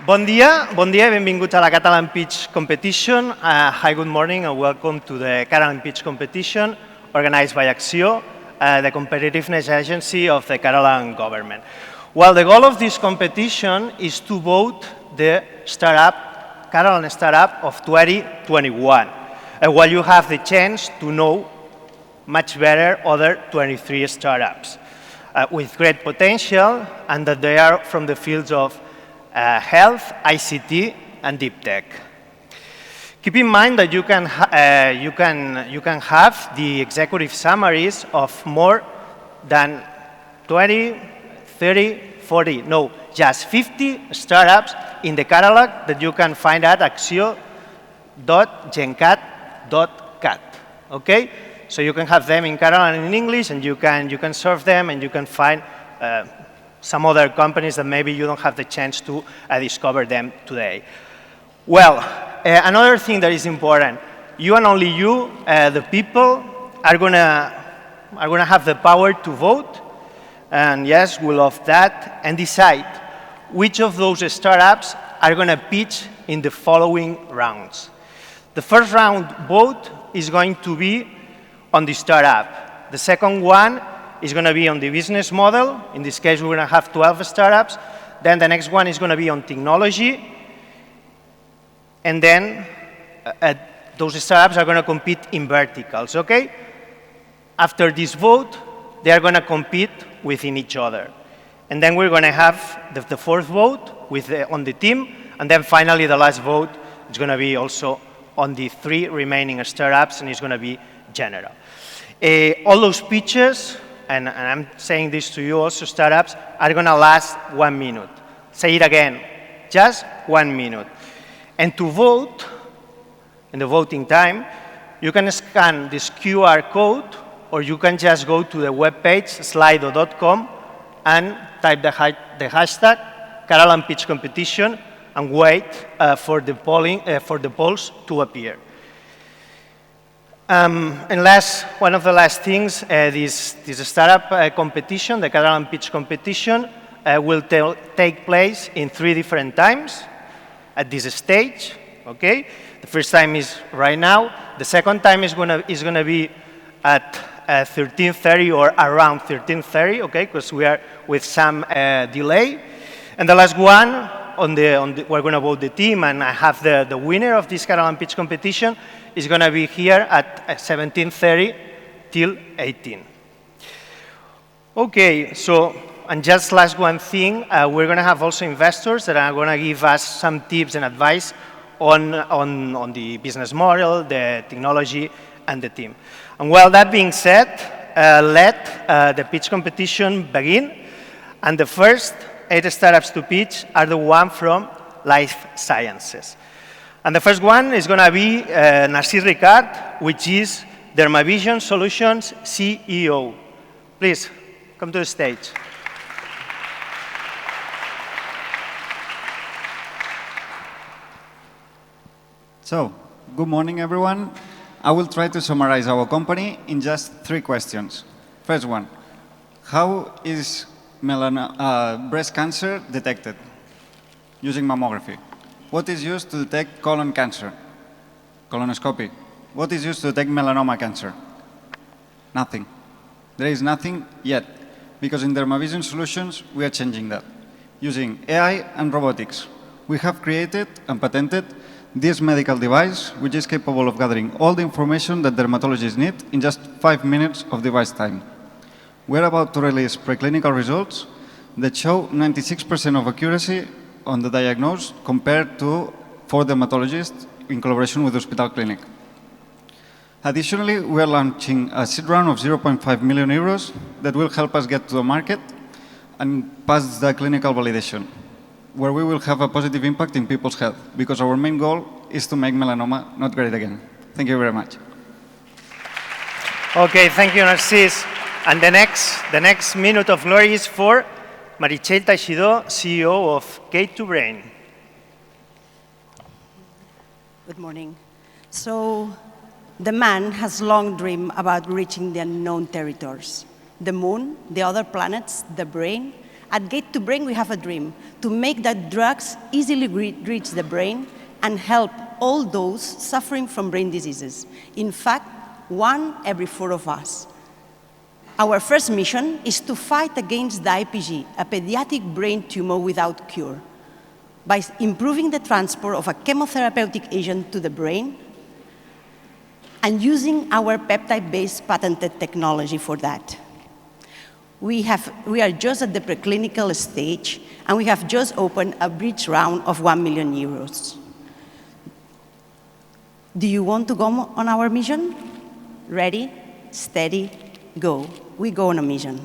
Bon dia, benvinguts a la Catalan Pitch Competition. Hi, good morning, and welcome to the Catalan Pitch Competition organized by Acció, the competitiveness agency of the Catalan government. Well, the goal of this competition is to vote the Catalan startup of 2021, while you have the chance to know much better other 23 startups with great potential, and that they are from the fields of health, ICT, and deep tech. Keep in mind that you can have the executive summaries of more than 20, 30, 40, no, just 50 startups in the catalog that you can find at axio.gencat.cat. Okay? So you can have them in Catalan and in English, and you can surf them, and you can find some other companies that maybe you don't have the chance to discover them today. Well, another thing that is important, you and only you, the people, are gonna have the power to vote, and yes, we love that, and decide which of those startups are gonna pitch in the following rounds. The first round vote is going to be on the startup. The second one is going to be on the business model. In this case, we're going to have 12 startups. Then the next one is going to be on technology. And then those startups are going to compete in verticals, okay? After this vote, they are going to compete within each other. And then we're going to have the fourth vote on the team. And then finally, the last vote is going to be also on the 3 remaining startups, and it's going to be general. All those pitches, and I'm saying this to you also, startups, are going to last 1 minute. Say it again, just 1 minute. And to vote, in the voting time, you can scan this QR code, or you can just go to the webpage, slido.com, and type the hashtag Catalan Pitch Competition, and wait for the polls to appear. And one of the last things, this startup competition, the Catalan Pitch Competition, will take place in 3 different times at this stage. Okay, the first time is right now. The second time is going to be at 13:30 or around 13:30. Okay, because we are with some delay. And the last one, we're going to vote the team, and I have the winner of this Catalan Pitch Competition is going to be here at 17:30 till 18. Okay, so, and just last one thing, we're going to have also investors that are going to give us some tips and advice on the business model, the technology, and the team. And well, that being said, let the pitch competition begin. And the first 8 startups to pitch are the one from life sciences. And the first one is going to be Narcís Ricard, which is Dermavision Solutions CEO. Please, come to the stage. So, good morning, everyone. I will try to summarize our company in just 3 questions. First one, how is breast cancer detected? Using mammography. What is used to detect colon cancer? Colonoscopy. What is used to detect melanoma cancer? Nothing. There is nothing yet, because in Dermavision Solutions, we are changing that. Using AI and robotics, we have created and patented this medical device, which is capable of gathering all the information that dermatologists need in just 5 minutes of device time. We're about to release preclinical results that show 96% of accuracy on the diagnosis compared to 4 dermatologists in collaboration with the hospital clinic. Additionally, we are launching a seed round of 0.5 million euros that will help us get to the market and pass the clinical validation, where we will have a positive impact in people's health, because our main goal is to make melanoma not great again. Thank you very much. Okay, thank you, Narcís. And the next minute of glory is for Meritxell Teixidor, CEO of Gate2Brain. Good morning. So, the man has long dreamed about reaching the unknown territories, the moon, the other planets, the brain, At Gate to Brain, we have a dream to make that drugs easily reach the brain and help all those suffering from brain diseases. In fact, 1 every 4 of us. Our first mission is to fight against the IPG, a pediatric brain tumor without cure, by improving the transport of a chemotherapeutic agent to the brain and using our peptide-based patented technology for that. We are just at the preclinical stage, and we have just opened a bridge round of 1 million euros. Do you want to go on our mission? Ready, steady, go. We go on a mission.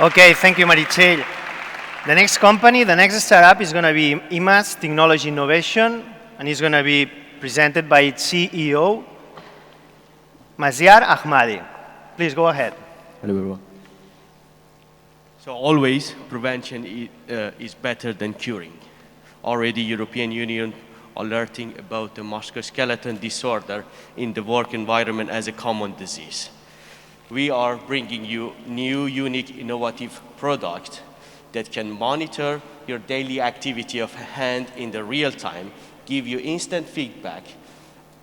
Okay, thank you, Meritxell. The next company, the next startup is going to be IMAS Technology Innovation, and it's going to be presented by its CEO, Maziar Ahmadi. Please go ahead. Hello, everyone. So always, prevention is better than curing. Already, European Union alerting about the musculoskeletal disorder in the work environment as a common disease. We are bringing you new, unique, innovative product that can monitor your daily activity of hand in the real time, give you instant feedback,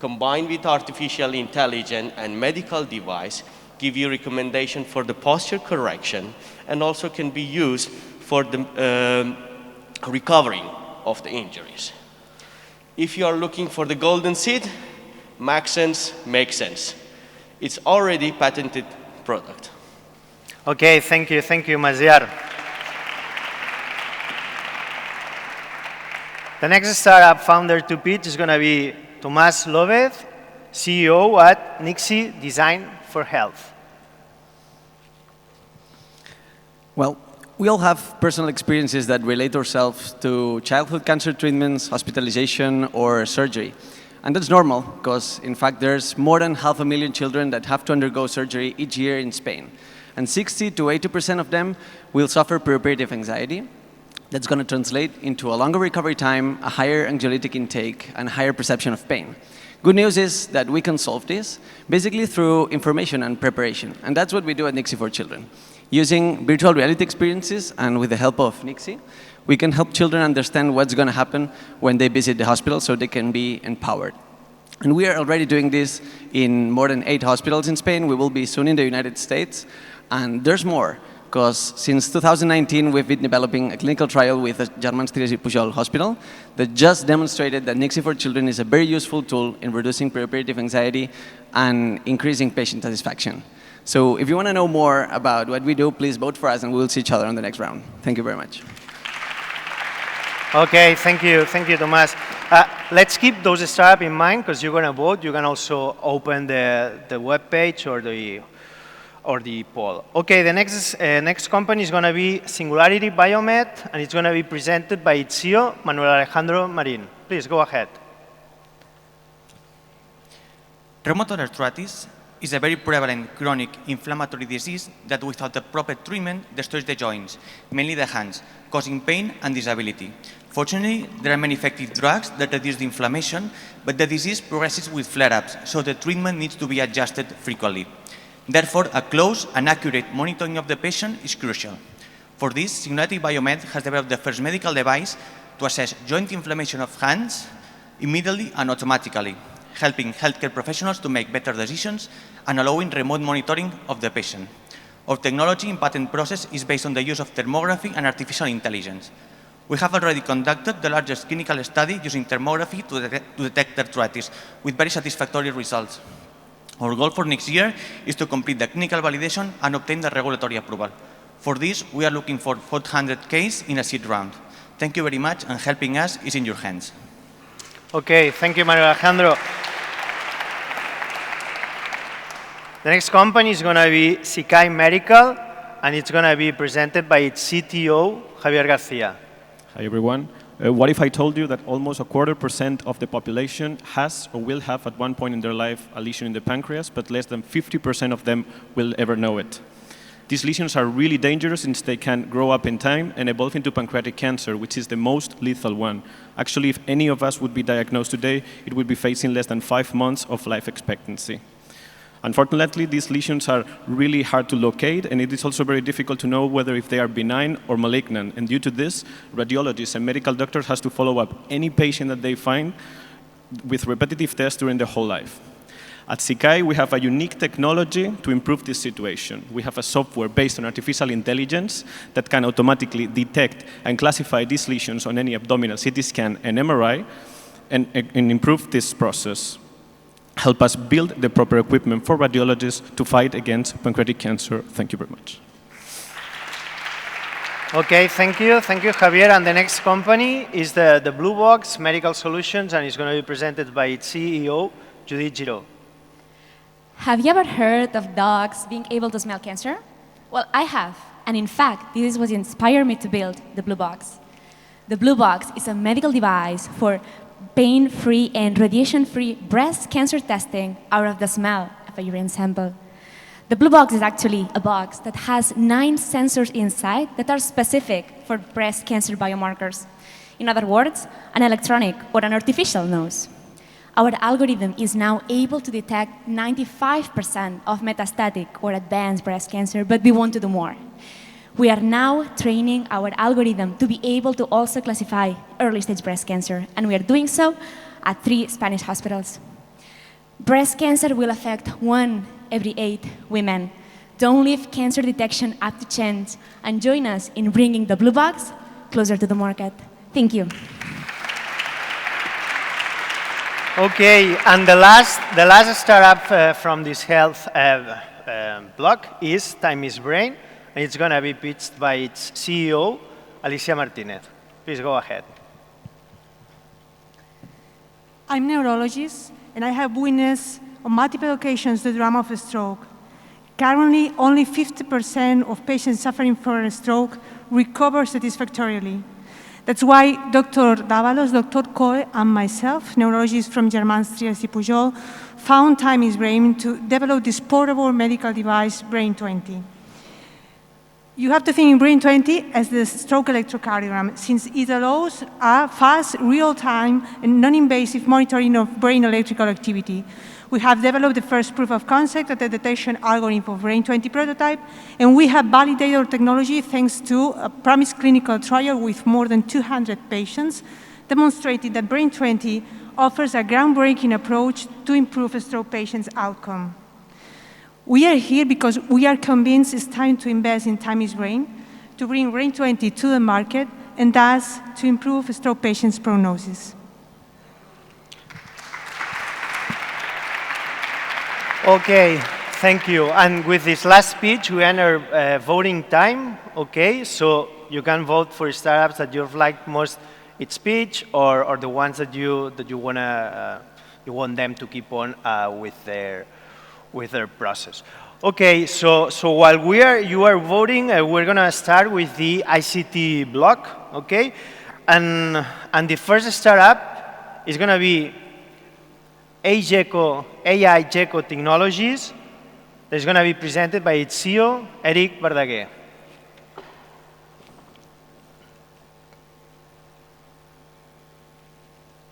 combined with artificial intelligence and medical device, give you recommendation for the posture correction, and also can be used for the recovering of the injuries. If you are looking for the golden seed, Maxence makes sense. It's already patented product. Okay, thank you, Maziar. The next startup founder to pitch is going to be Tomás López, CEO at Nixie Design for Health. Well, we all have personal experiences that relate ourselves to childhood cancer treatments, hospitalization, or surgery. And that's normal, because in fact, there's more than 500,000 children that have to undergo surgery each year in Spain. And 60 to 80% of them will suffer perioperative anxiety. That's going to translate into a longer recovery time, a higher anxiolytic intake, and a higher perception of pain. Good news is that we can solve this, basically through information and preparation. And that's what we do at Nixie for Children. Using virtual reality experiences and with the help of Nixie, we can help children understand what's going to happen when they visit the hospital so they can be empowered. And we are already doing this in more than 8 hospitals in Spain. We will be soon in the United States. And there's more, because since 2019, we've been developing a clinical trial with the German Tiresi Pujol Hospital that just demonstrated that Nixie for Children is a very useful tool in reducing perioperative anxiety and increasing patient satisfaction. So if you want to know more about what we do, please vote for us, and we'll see each other on the next round. Thank you very much. Okay, thank you, Tomás. Let's keep those startups in mind, because you're going to vote. You can also open the web page or the poll. Okay, the next company is going to be Singularity Biomed, and it's going to be presented by its CEO, Manuel Alejandro Marín. Please go ahead. Rheumatoid arthritis is a very prevalent chronic inflammatory disease that without the proper treatment destroys the joints, mainly the hands, causing pain and disability. Fortunately, there are many effective drugs that reduce the inflammation, but the disease progresses with flare-ups, so the treatment needs to be adjusted frequently. Therefore, a close and accurate monitoring of the patient is crucial. For this, Singularity Biomed has developed the first medical device to assess joint inflammation of hands immediately and automatically, helping healthcare professionals to make better decisions and allowing remote monitoring of the patient. Our technology in patent process is based on the use of thermography and artificial intelligence. We have already conducted the largest clinical study using thermography to detect arthritis with very satisfactory results. Our goal for next year is to complete the clinical validation and obtain the regulatory approval. For this, we are looking for 400 cases in a seed round. Thank you very much, and helping us is in your hands. Okay, thank you, Manuel Alejandro. The next company is going to be Sikai Medical, and it's going to be presented by its CTO, Javier Garcia. Hi, everyone. What if I told you that almost 0.25% of the population has or will have at one point in their life a lesion in the pancreas, but less than 50% of them will ever know it? These lesions are really dangerous since they can grow up in time and evolve into pancreatic cancer, which is the most lethal one. Actually, if any of us would be diagnosed today, it would be facing less than 5 months of life expectancy. Unfortunately, these lesions are really hard to locate, and it is also very difficult to know whether if they are benign or malignant. And due to this, radiologists and medical doctors have to follow up any patient that they find with repetitive tests during their whole life. At SICAI, we have a unique technology to improve this situation. We have a software based on artificial intelligence that can automatically detect and classify these lesions on any abdominal CT scan and MRI and improve this process. Help us build the proper equipment for radiologists to fight against pancreatic cancer. Thank you very much. Okay, thank you. Thank you, Javier. And the next company is the Blue Box Medical Solutions, and it's going to be presented by its CEO, Judith Giraud. Have you ever heard of dogs being able to smell cancer? Well, I have. And in fact, this is what inspired me to build the Blue Box. The Blue Box is a medical device for pain-free and radiation-free breast cancer testing out of the smell of a urine sample. The Blue Box is actually a box that has 9 sensors inside that are specific for breast cancer biomarkers. In other words, an electronic or an artificial nose. Our algorithm is now able to detect 95% of metastatic or advanced breast cancer, but we want to do more. We are now training our algorithm to be able to also classify early-stage breast cancer, and we are doing so at 3 Spanish hospitals. Breast cancer will affect 1 every 8 women. Don't leave cancer detection up to chance, and join us in bringing the Blue Box closer to the market. Thank you. Okay, and the last startup from this health block is Time is Brain, and it's going to be pitched by its CEO, Alicia Martinez. Please go ahead. I'm a neurologist, and I have witnessed on multiple occasions the drama of a stroke. Currently, only 50% of patients suffering from a stroke recover satisfactorily. That's why Dr. Dávalos, Dr. Coe, and myself, neurologists from Germans Trieste Pujol, found Time is Brain to develop this portable medical device, Brain 20. You have to think in Brain 20 as the stroke electrocardiogram, since it allows a fast, real-time, and non-invasive monitoring of brain electrical activity. We have developed the first proof of concept at the detection algorithm for Brain 20 prototype, and we have validated our technology thanks to a promised clinical trial with more than 200 patients, demonstrating that Brain 20 offers a groundbreaking approach to improve a stroke patient's outcome. We are here because we are convinced it's time to invest in Time is Brain, to bring Brain 20 to the market, and thus to improve a stroke patient's prognosis. Okay, thank you. And with this last speech, we enter voting time. Okay, so you can vote for startups that you've liked most its speech, or the ones that you want them to keep on with their process. Okay, so while you are voting, we're gonna start with the ICT block. Okay, and the first startup is gonna be AI Gecko Technologies. That's going to be presented by its CEO, Eric Verdaguer.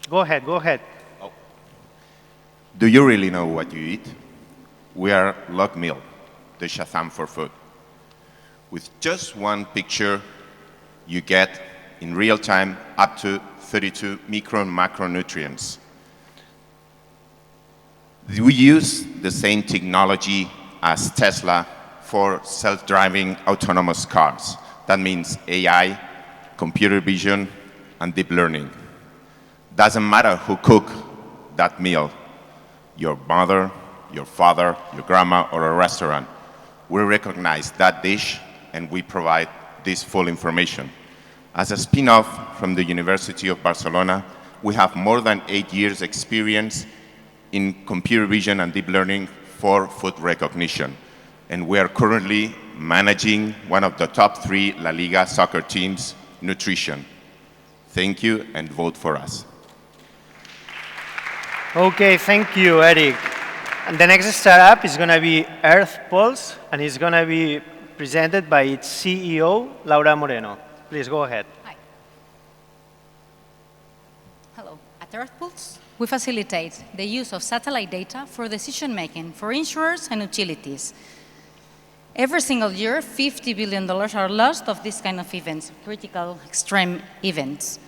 Go ahead. Oh. Do you really know what you eat? We are Log Meal, the Shazam for food. With just one picture, you get, in real time, up to 32 micro and macronutrients. We use the same technology as Tesla for self-driving autonomous cars. That means AI, computer vision, and deep learning. Doesn't matter who cook that meal, your mother, your father, your grandma, or a restaurant. We recognize that dish, and we provide this full information. As a spin-off from the University of Barcelona, we have more than 8 years experience in computer vision and deep learning for food recognition. And we are currently managing one of the top 3 La Liga soccer teams, nutrition. Thank you, and vote for us. Okay, thank you, Eric. And the next startup is going to be Earth Pulse, and it's going to be presented by its CEO, Laura Moreno. Please go ahead. Hi. Hello. At Earth pools, we facilitate the use of satellite data for decision-making for insurers and utilities. Every single year, $50 billion are lost of this kind of events, critical, extreme events.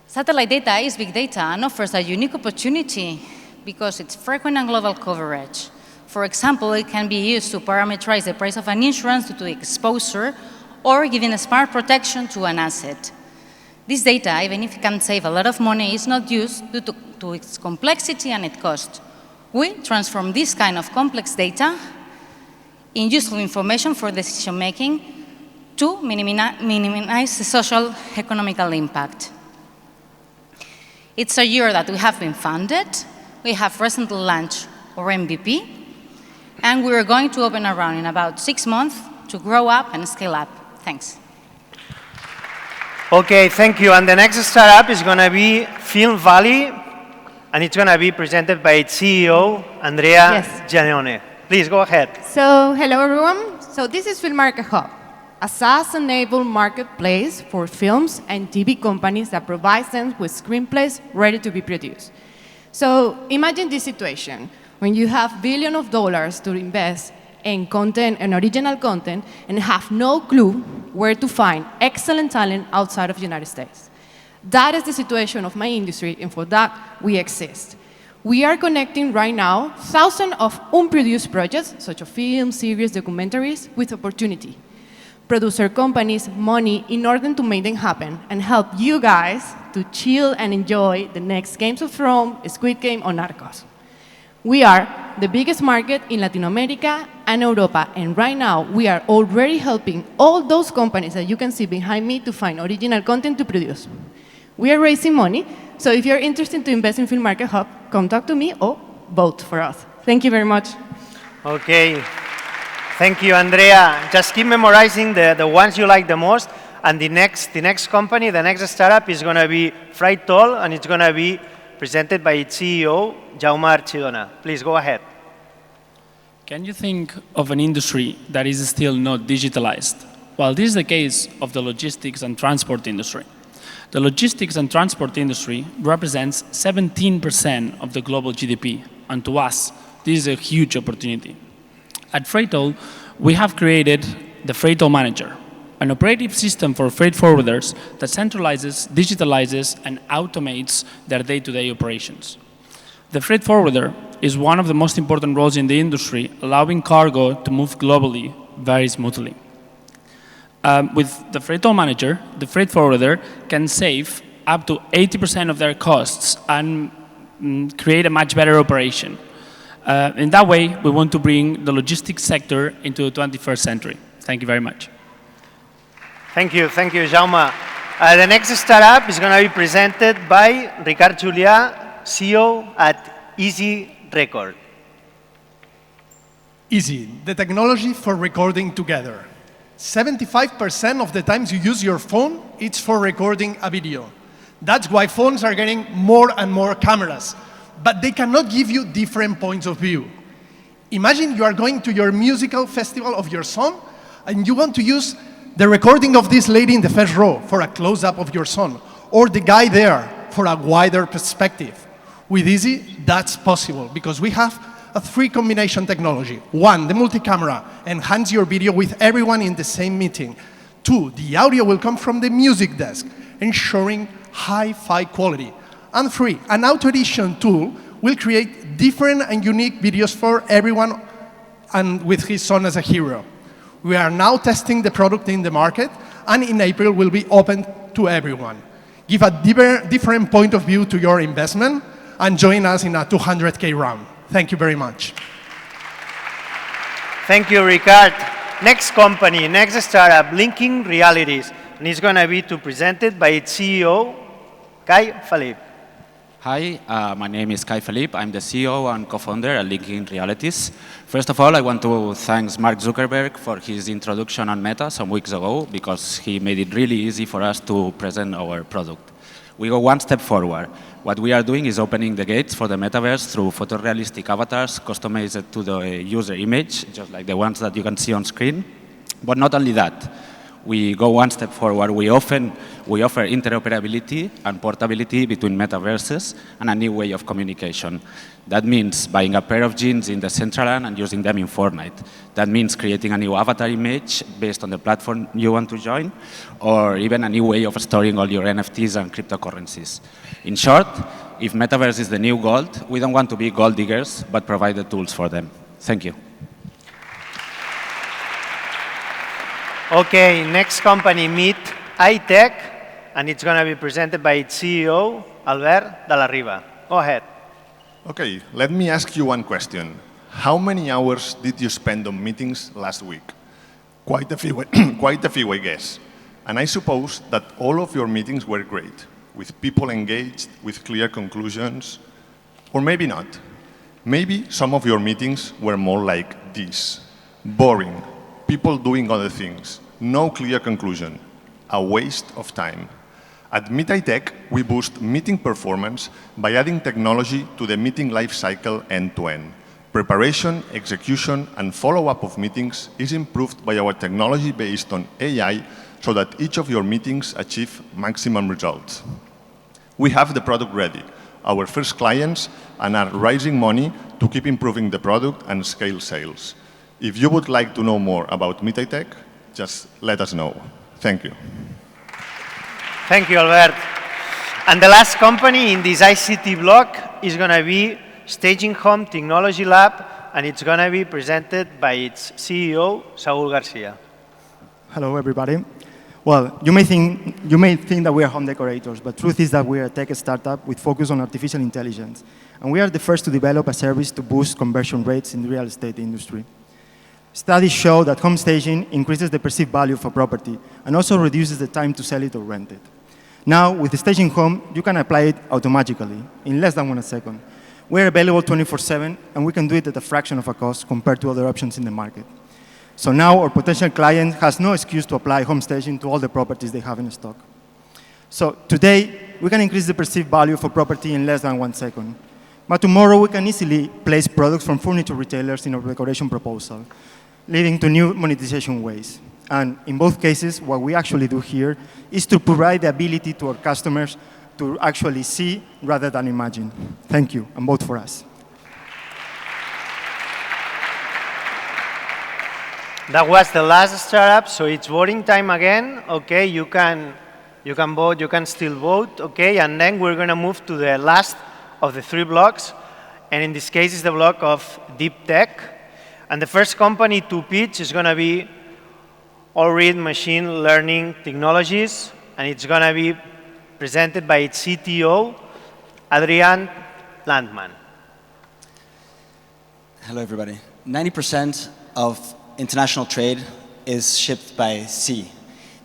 Satellite data is big data and offers a unique opportunity because it's frequent and global coverage. For example, it can be used to parameterize the price of an insurance due to exposure or giving a smart protection to an asset. This data, even if it can save a lot of money, is not used due to its complexity and its cost. We transform this kind of complex data in useful information for decision-making to minimize the social economical impact. It's a year that we have been funded. We have recently launched our MVP, and we're going to open a round in about 6 months to grow up and scale up. Thanks. Okay, thank you. And the next startup is going to be Film Valley, and it's going to be presented by its CEO, Andrea Giannone. Please go ahead. So, hello everyone. So this is Film Market Hub, a SaaS-enabled marketplace for films and TV companies that provides them with screenplays ready to be produced. So imagine this situation, when you have billions of dollars to invest in content and original content and have no clue where to find excellent talent outside of the United States. That is the situation of my industry, and for that, we exist. We are connecting right now thousands of unproduced projects, such as films, series, documentaries, with opportunity. Producer companies, money, in order to make them happen and help you guys to chill and enjoy the next Games of Thrones, Squid Game, or Narcos. We are the biggest market in Latin America and Europa, and right now we are already helping all those companies that you can see behind me to find original content to produce. We are raising money, so if you're interested to invest in Film Market Hub, come talk to me or vote for us. Thank you very much. Okay. Thank you, Andrea. Just keep memorizing the ones you like the most, and the next company, the next startup is going to be Freightol, and it's going to be presented by its CEO, Jaume Archidona. Please go ahead. Can you think of an industry that is still not digitalized? Well, this is the case of the logistics and transport industry. The logistics and transport industry represents 17% of the global GDP, and to us, this is a huge opportunity. At Freightol, we have created the Freightol Manager, an operative system for freight forwarders that centralizes, digitalizes, and automates their day-to-day operations. The freight forwarder is one of the most important roles in the industry, allowing cargo to move globally very smoothly. With the Freightol Manager, the freight forwarder can save up to 80% of their costs and create a much better operation. In that way, we want to bring the logistics sector into the 21st century. Thank you very much. Thank you, Jaume. The next startup is going to be presented by Ricard Julià, CEO at Easy Record. Easy, the technology for recording together. 75% of the times you use your phone, it's for recording a video. That's why phones are getting more and more cameras, but they cannot give you different points of view. Imagine you are going to your musical festival of your son, and you want to use the recording of this lady in the first row for a close-up of your son, or the guy there for a wider perspective. With Easy, that's possible, because we have a three-combination technology. One, the multi-camera enhances your video with everyone in the same meeting. Two, the audio will come from the music desk, ensuring hi-fi quality. And three, an auto-edition tool will create different and unique videos for everyone, and with his son as a hero. We are now testing the product in the market, and in April will be open to everyone. Give a different point of view to your investment, and join us in a 200K round. Thank you very much. Thank you, Ricard. Next company, next startup, Linking Realities, and it's going to be presented by its CEO, Kai Philippe. Hi, my name is Kai Philippe. I'm the CEO and co-founder at Linking Realities. First of all, I want to thank Mark Zuckerberg for his introduction on Meta some weeks ago, because he made it really easy for us to present our product. We go one step forward. What we are doing is opening the gates for the metaverse through photorealistic avatars customized to the user image, just like the ones that you can see on screen. But not only that. we go one step forward. We offer interoperability and portability between metaverses and a new way of communication. That means buying a pair of jeans in the Decentraland and using them in Fortnite. That means creating a new avatar image based on the platform you want to join, or even a new way of storing all your NFTs and cryptocurrencies. In short, if metaverse is the new gold, we don't want to be gold diggers, but provide the tools for them. Thank you. Okay, next company, Meet iTech, and it's going to be presented by its CEO, Albert de la Riva. Go ahead. Okay, let me ask you one question. How many hours did you spend on meetings last week? Quite a few, I guess. And I suppose that all of your meetings were great, with people engaged, with clear conclusions, or maybe not. Maybe some of your meetings were more like this: boring, people doing other things, no clear conclusion, a waste of time. At Meet iTech, we boost meeting performance by adding technology to the meeting life cycle end-to-end. Preparation, execution, and follow-up of meetings is improved by our technology based on AI so that each of your meetings achieve maximum results. We have the product ready, our first clients, and are raising money to keep improving the product and scale sales. If you would like to know more about Meet iTech, just let us know. Thank you. Thank you, Albert. And the last company in this ICT block is going to be Staging Home Technology Lab, and it's going to be presented by its CEO, Saúl Garcia. Hello, everybody. Well, you may think that we are home decorators, but truth is that we are a tech startup with focus on artificial intelligence, and we are the first to develop a service to boost conversion rates in the real estate industry. Studies show that home staging increases the perceived value of a property and also reduces the time to sell it or rent it. Now, with the Staging Home, you can apply it automatically in less than 1 second. We're available 24/7, and we can do it at a fraction of a cost compared to other options in the market. So now our potential client has no excuse to apply home staging to all the properties they have in stock. So today, we can increase the perceived value of a property in less than 1 second. But tomorrow, we can easily place products from furniture retailers in our decoration proposal, leading to new monetization ways. And in both cases, what we actually do here is to provide the ability to our customers to actually see rather than imagine. Thank you, and vote for us. That was the last startup, so it's voting time again. Okay, you can vote, you can still vote, okay? And then we're going to move to the last of the 3 blocks, and in this case, it's the block of deep tech. And the first company to pitch is going to be Oriol Machine Learning Technologies, and it's going to be presented by its CTO, Adrian Landman. Hello, everybody. 90% of international trade is shipped by sea.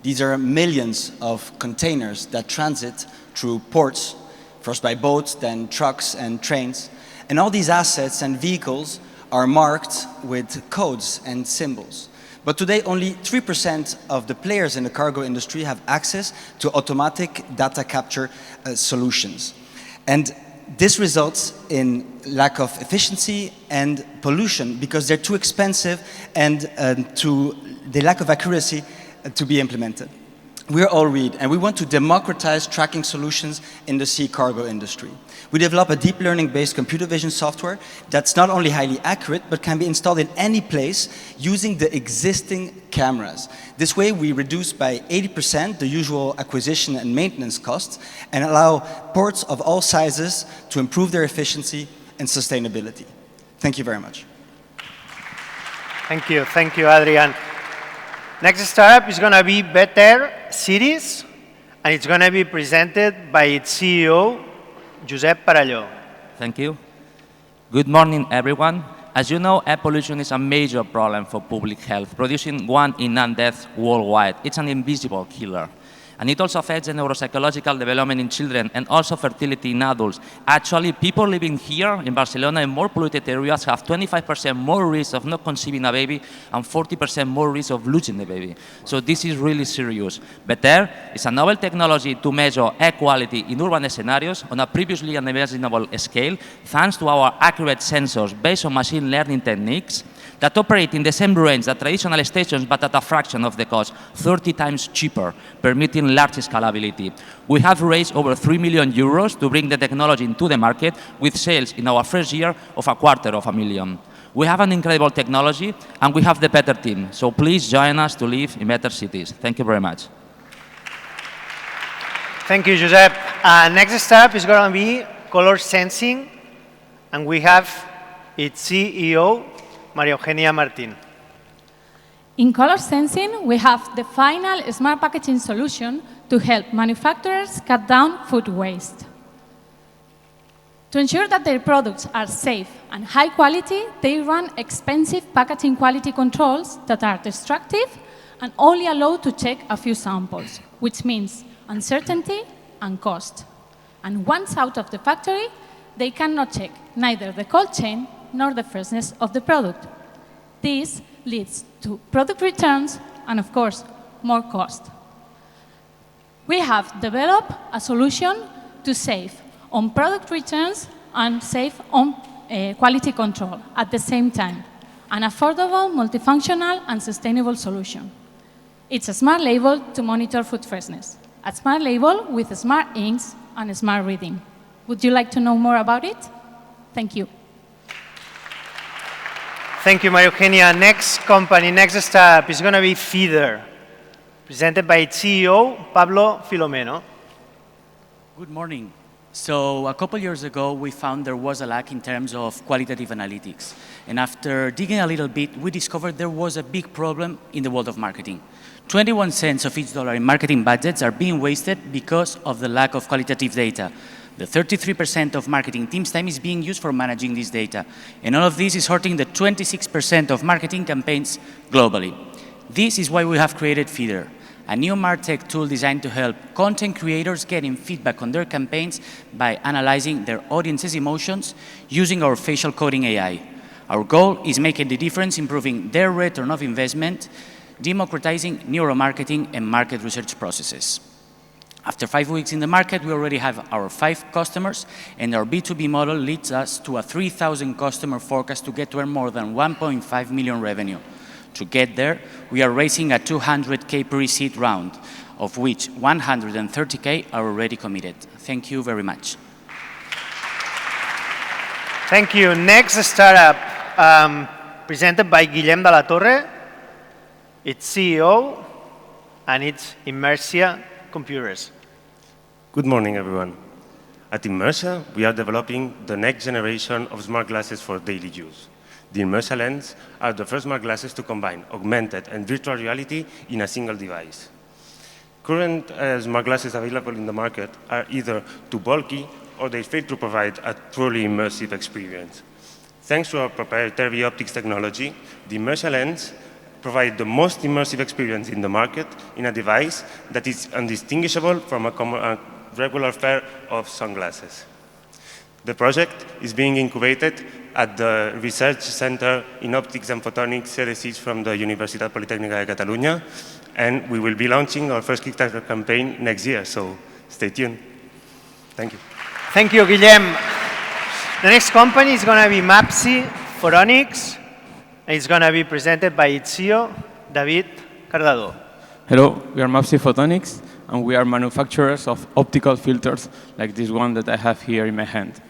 These are millions of containers that transit through ports, first by boats, then trucks and trains. And all these assets and vehicles are marked with codes and symbols. But today, only 3% of the players in the cargo industry have access to automatic data capture solutions. And this results in lack of efficiency and pollution because they're too expensive and the lack of accuracy to be implemented. We're Allread, and we want to democratize tracking solutions in the sea cargo industry. We develop a deep learning-based computer vision software that's not only highly accurate, but can be installed in any place using the existing cameras. This way, we reduce by 80% the usual acquisition and maintenance costs and allow ports of all sizes to improve their efficiency and sustainability. Thank you very much. Thank you, Adrian. Next startup is going to be Better Cities, and it's going to be presented by its CEO, Josep Parelló. Thank you. Good morning, everyone. As you know, air pollution is a major problem for public health, producing 1 in 9 deaths worldwide. It's an invisible killer. And it also affects the neuropsychological development in children and also fertility in adults. Actually, people living here in Barcelona in more polluted areas have 25% more risk of not conceiving a baby and 40% more risk of losing the baby. So this is really serious. Better is a novel technology to measure air quality in urban scenarios on a previously unimaginable scale, thanks to our accurate sensors based on machine learning techniques that operate in the same range that traditional stations, but at a fraction of the cost, 30 times cheaper, permitting large scalability. We have raised over 3 million euros to bring the technology into the market, with sales in our first year of 250,000. We have an incredible technology, and we have the better team. So please join us to live in better cities. Thank you very much. Thank you, Josep. Next step is going to be color sensing, and we have its CEO, María Eugenia Martín. In color sensing, we have the final smart packaging solution to help manufacturers cut down food waste. To ensure that their products are safe and high quality, they run expensive packaging quality controls that are destructive and only allow to check a few samples, which means uncertainty and cost. And once out of the factory, they cannot check neither the cold chain nor the freshness of the product. This leads to product returns and, of course, more cost. We have developed a solution to save on product returns and save on quality control at the same time. An affordable, multifunctional, and sustainable solution. It's a smart label to monitor food freshness. A smart label with smart inks and smart reading. Would you like to know more about it? Thank you. Thank you, María Eugenia. Next company, next step is going to be Feeder, presented by its CEO, Pablo Filomeno. Good morning. So a couple years ago, we found there was a lack in terms of qualitative analytics. And after digging a little bit, we discovered there was a big problem in the world of marketing. 21 cents of each dollar in marketing budgets are being wasted because of the lack of qualitative data. The 33% of marketing team's time is being used for managing this data. And all of this is hurting the 26% of marketing campaigns globally. This is why we have created Feeder, a new MarTech tool designed to help content creators getting feedback on their campaigns by analyzing their audience's emotions using our facial coding AI. Our goal is making the difference, improving their return of investment, democratizing neuromarketing and market research processes. After 5 weeks in the market, we already have our 5 customers, and our B2B model leads us to a 3,000 customer forecast to get to earn more than 1.5 million revenue. To get there, we are raising a 200K pre-seed round, of which 130K are already committed. Thank you very much. Thank you. Next startup, presented by Guillem de la Torre, its CEO, and its Immersia Computers. Good morning, everyone. At Immersia, we are developing the next generation of smart glasses for daily use. The Immersia Lens are the first smart glasses to combine augmented and virtual reality in a single device. Current smart glasses available in the market are either too bulky or they fail to provide a truly immersive experience. Thanks to our proprietary optics technology, the Immersia Lens provides the most immersive experience in the market in a device that is undistinguishable from a regular pair of sunglasses. The project is being incubated at the Research Center in Optics and Photonics CDCs from the Universitat Politècnica de Catalunya, and we will be launching our first Kickstarter campaign next year, so stay tuned. Thank you. Thank you, Guillem. The next company is going to be Mapsi Photonics, and it's going to be presented by its CEO, David Cardado. Hello, we are Mapsi Photonics, and we are manufacturers of optical filters like this one that I have here in my hand.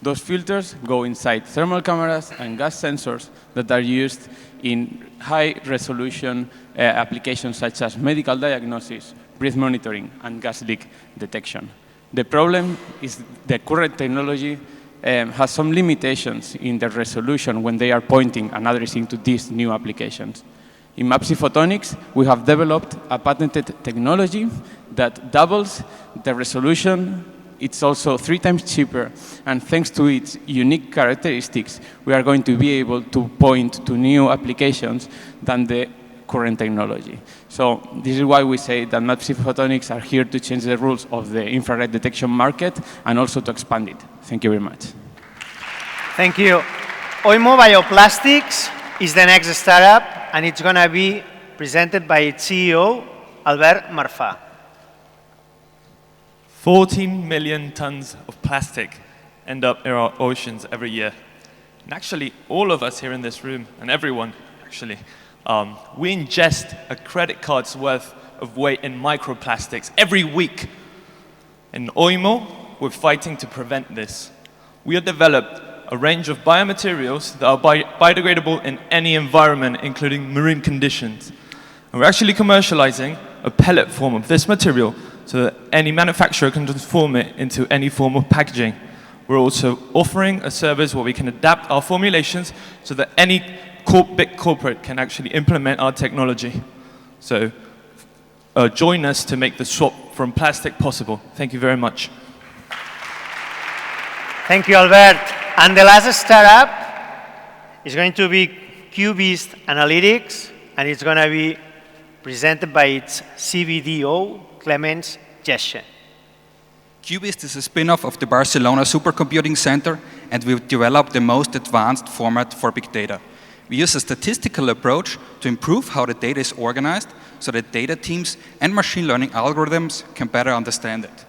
Those filters go inside thermal cameras and gas sensors that are used in high-resolution applications such as medical diagnosis, breath monitoring, and gas leak detection. The problem is the current technology has some limitations in the resolution when they are pointing and addressing to these new applications. In Mapsi Photonics, we have developed a patented technology that doubles the resolution. It's also 3 times cheaper, and thanks to its unique characteristics, we are going to be able to point to new applications than the current technology. So this is why we say that Mapsi Photonics are here to change the rules of the infrared detection market and also to expand it. Thank you very much. Thank you. Oimo Bioplastics is the next startup, and it's going to be presented by its CEO, Albert Marfà. 14 million tons of plastic end up in our oceans every year. And actually, all of us here in this room, and everyone actually, we ingest a credit card's worth of weight in microplastics every week. In OIMO, we're fighting to prevent this. We have developed a range of biomaterials that are biodegradable in any environment, including marine conditions. And we're actually commercializing a pellet form of this material so that any manufacturer can transform it into any form of packaging. We're also offering a service where we can adapt our formulations so that any big corporate can actually implement our technology. So join us to make the swap from plastic possible. Thank you very much. Thank you, Albert. And the last startup is going to be Q-Beast Analytics, and it's going to be presented by its CBDO, Clemens Jeschen. Q-Beast is a spin-off of the Barcelona Supercomputing Center, and we've developed the most advanced format for big data. We use a statistical approach to improve how the data is organized so that data teams and machine learning algorithms can better understand it.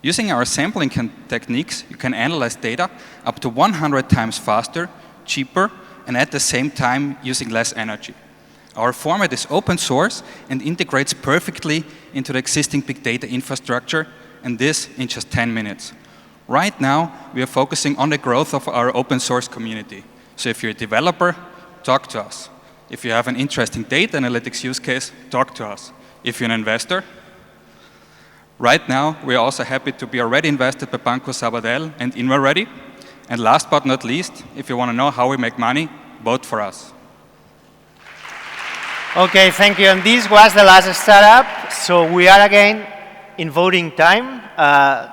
Using our sampling techniques, you can analyze data up to 100 times faster, cheaper, and at the same time using less energy. Our format is open source and integrates perfectly into the existing big data infrastructure, and this in just 10 minutes. Right now, we are focusing on the growth of our open source community. So if you're a developer, talk to us. If you have an interesting data analytics use case, talk to us. If you're an investor, right now, we are also happy to be already invested by Banco Sabadell and InvaReady. And last but not least, if you want to know how we make money, vote for us. Okay, thank you. And this was the last startup. So we are again in voting time.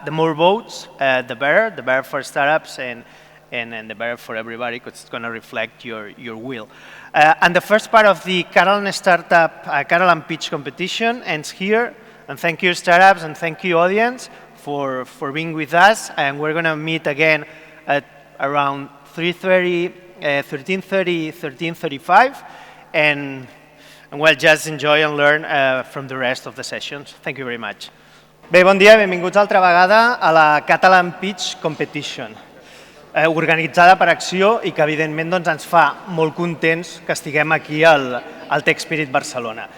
The more votes, the better. The better for startups and the better for everybody, because it's going to reflect your will. And the first part of the Catalan startup, Catalan pitch competition ends here. And thank you, startups, and thank you, audience, for being with us. And we're going to meet again at around 3:30, 13:30, 13:35. And well, just enjoy and learn from the rest of the sessions. Thank you very much. Bé, bon dia, benvinguts altra vegada a la Catalan Pitch Competition, organitzada per Acció i que, evidentment, doncs, ens fa molt contents que estiguem aquí al Tech Spirit Barcelona.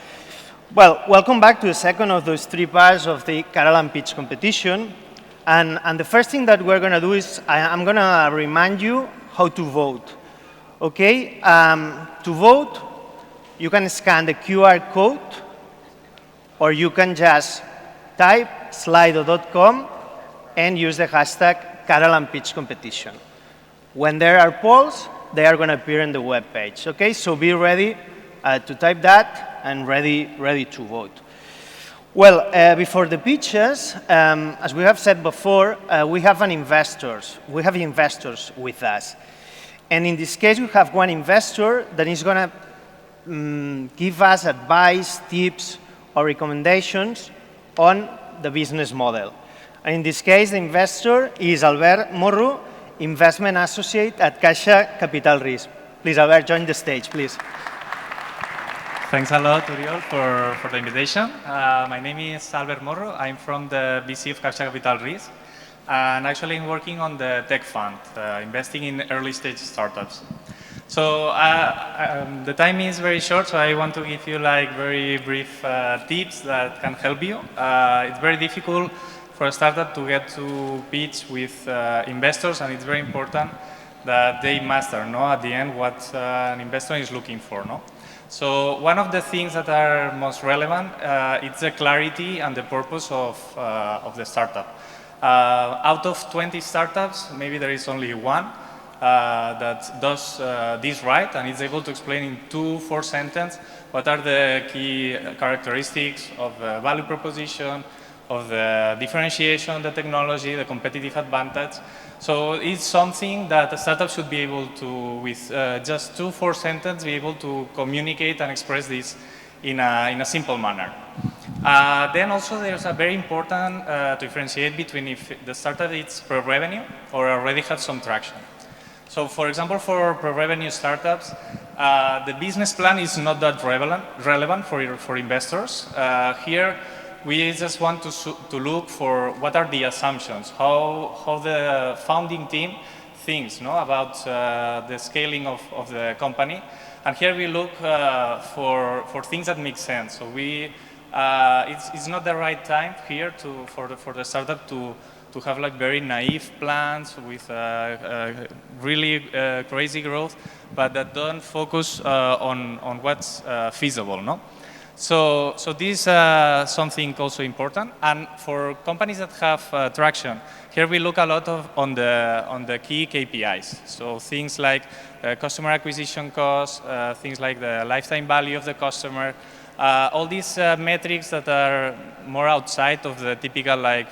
Well, welcome back to the second of those three parts of the Catalan Pitch Competition. And the first thing that we're going to do is I'm going to remind you how to vote. Okay? To vote, you can scan the QR code, or you can just type slido.com and use the hashtag Catalan Pitch Competition. When there are polls, they are going to appear in the web page. Okay, so be ready to type that and ready to vote. Well, before the pitches, as we have said before, we have investors with us. And in this case, we have one investor that is going to give us advice, tips, or recommendations on the business model. And in this case, the investor is Albert Morro, Investment Associate at Caixa Capital Risk. Please, Albert, join the stage, please. Thanks a lot, Oriol, for the invitation. My name is Albert Morro. I'm from the VC of Caixa Capital Risk. And actually, I'm working on the tech fund, investing in early stage startups. So the time is very short, so I want to give you like very brief tips that can help you. It's very difficult for a startup to get to pitch with investors, and it's very important that they master, at the end, what an investor is looking for, So one of the things that are most relevant is the clarity and the purpose of the startup. Out of 20 startups, maybe there is only one that does this right, and is able to explain in 2-4 sentences what are the key characteristics of the value proposition, of the differentiation, the technology, the competitive advantage. So it's something that a startup should be able to, with just 2-4 sentences, be able to communicate and express this in a simple manner. Then also there's a very important to differentiate between if the startup is pre-revenue or already has some traction. So for example, for pre-revenue startups, the business plan is not that relevant for investors. Here, we just want to look for what are the assumptions, how the founding team things, no, about the scaling of the company. And here we look for things that make sense. So it's not the right time here for the startup to have like very naive plans with really crazy growth, but that don't focus on what's feasible, no? So this is something also important. And for companies that have traction, here we look a lot on the key KPIs. So things like customer acquisition costs, things like the lifetime value of the customer, all these metrics that are more outside of the typical like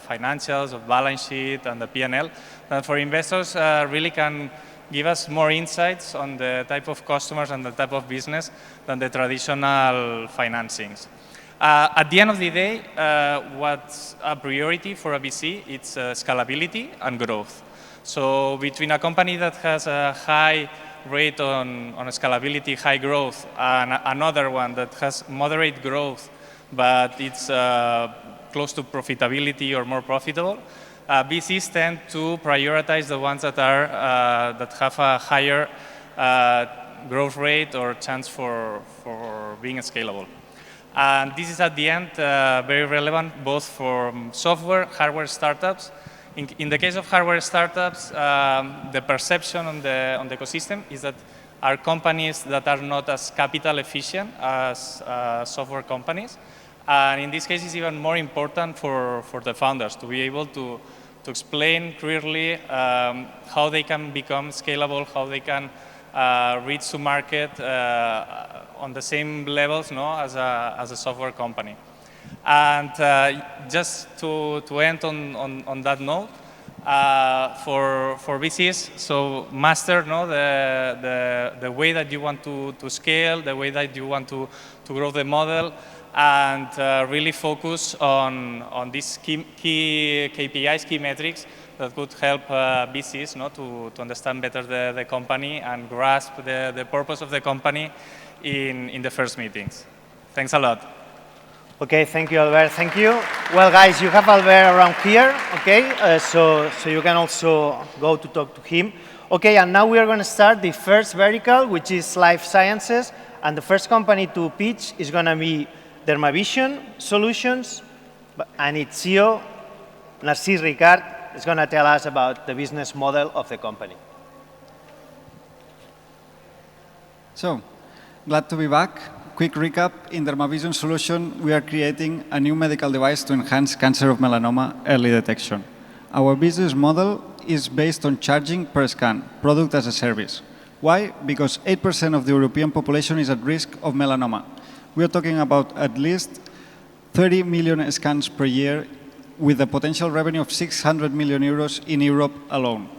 financials of balance sheet and the P&L, that for investors really can give us more insights on the type of customers and the type of business than the traditional financings. At the end of the day, what's a priority for a VC? It's scalability and growth. So between a company that has a high rate on scalability, high growth, and another one that has moderate growth, but it's close to profitability or more profitable, VCs tend to prioritize the ones that are that have a higher growth rate or chance for being scalable. And this is at the end very relevant both for software, hardware startups. In the case of hardware startups, the perception on the ecosystem is that are companies that are not as capital efficient as software companies. And in this case, it's even more important for the founders to be able to explain clearly how they can become scalable, how they can reach to market on the same levels, no, as a software company. And just to end on that note, for VCs, so master, no, the way that you want to scale, the way that you want to grow the model, and really focus on these key KPIs, key metrics that could help VCs, no, to understand better the company and grasp the purpose of the company in the first meetings. Thanks a lot. Okay, thank you, Albert. Thank you. Well, guys, you have Albert around here, okay? So you can also go to talk to him. Okay, and now we are going to start the first vertical, which is life sciences. And the first company to pitch is going to be Dermavision Solutions, and its CEO, Narcís Ricard, is going to tell us about the business model of the company. So, glad to be back. Quick recap, in Dermavision Solution, we are creating a new medical device to enhance cancer of melanoma early detection. Our business model is based on charging per scan, product as a service. Why? Because 8% of the European population is at risk of melanoma. We are talking about at least 30 million scans per year with a potential revenue of 600 million euros in Europe alone.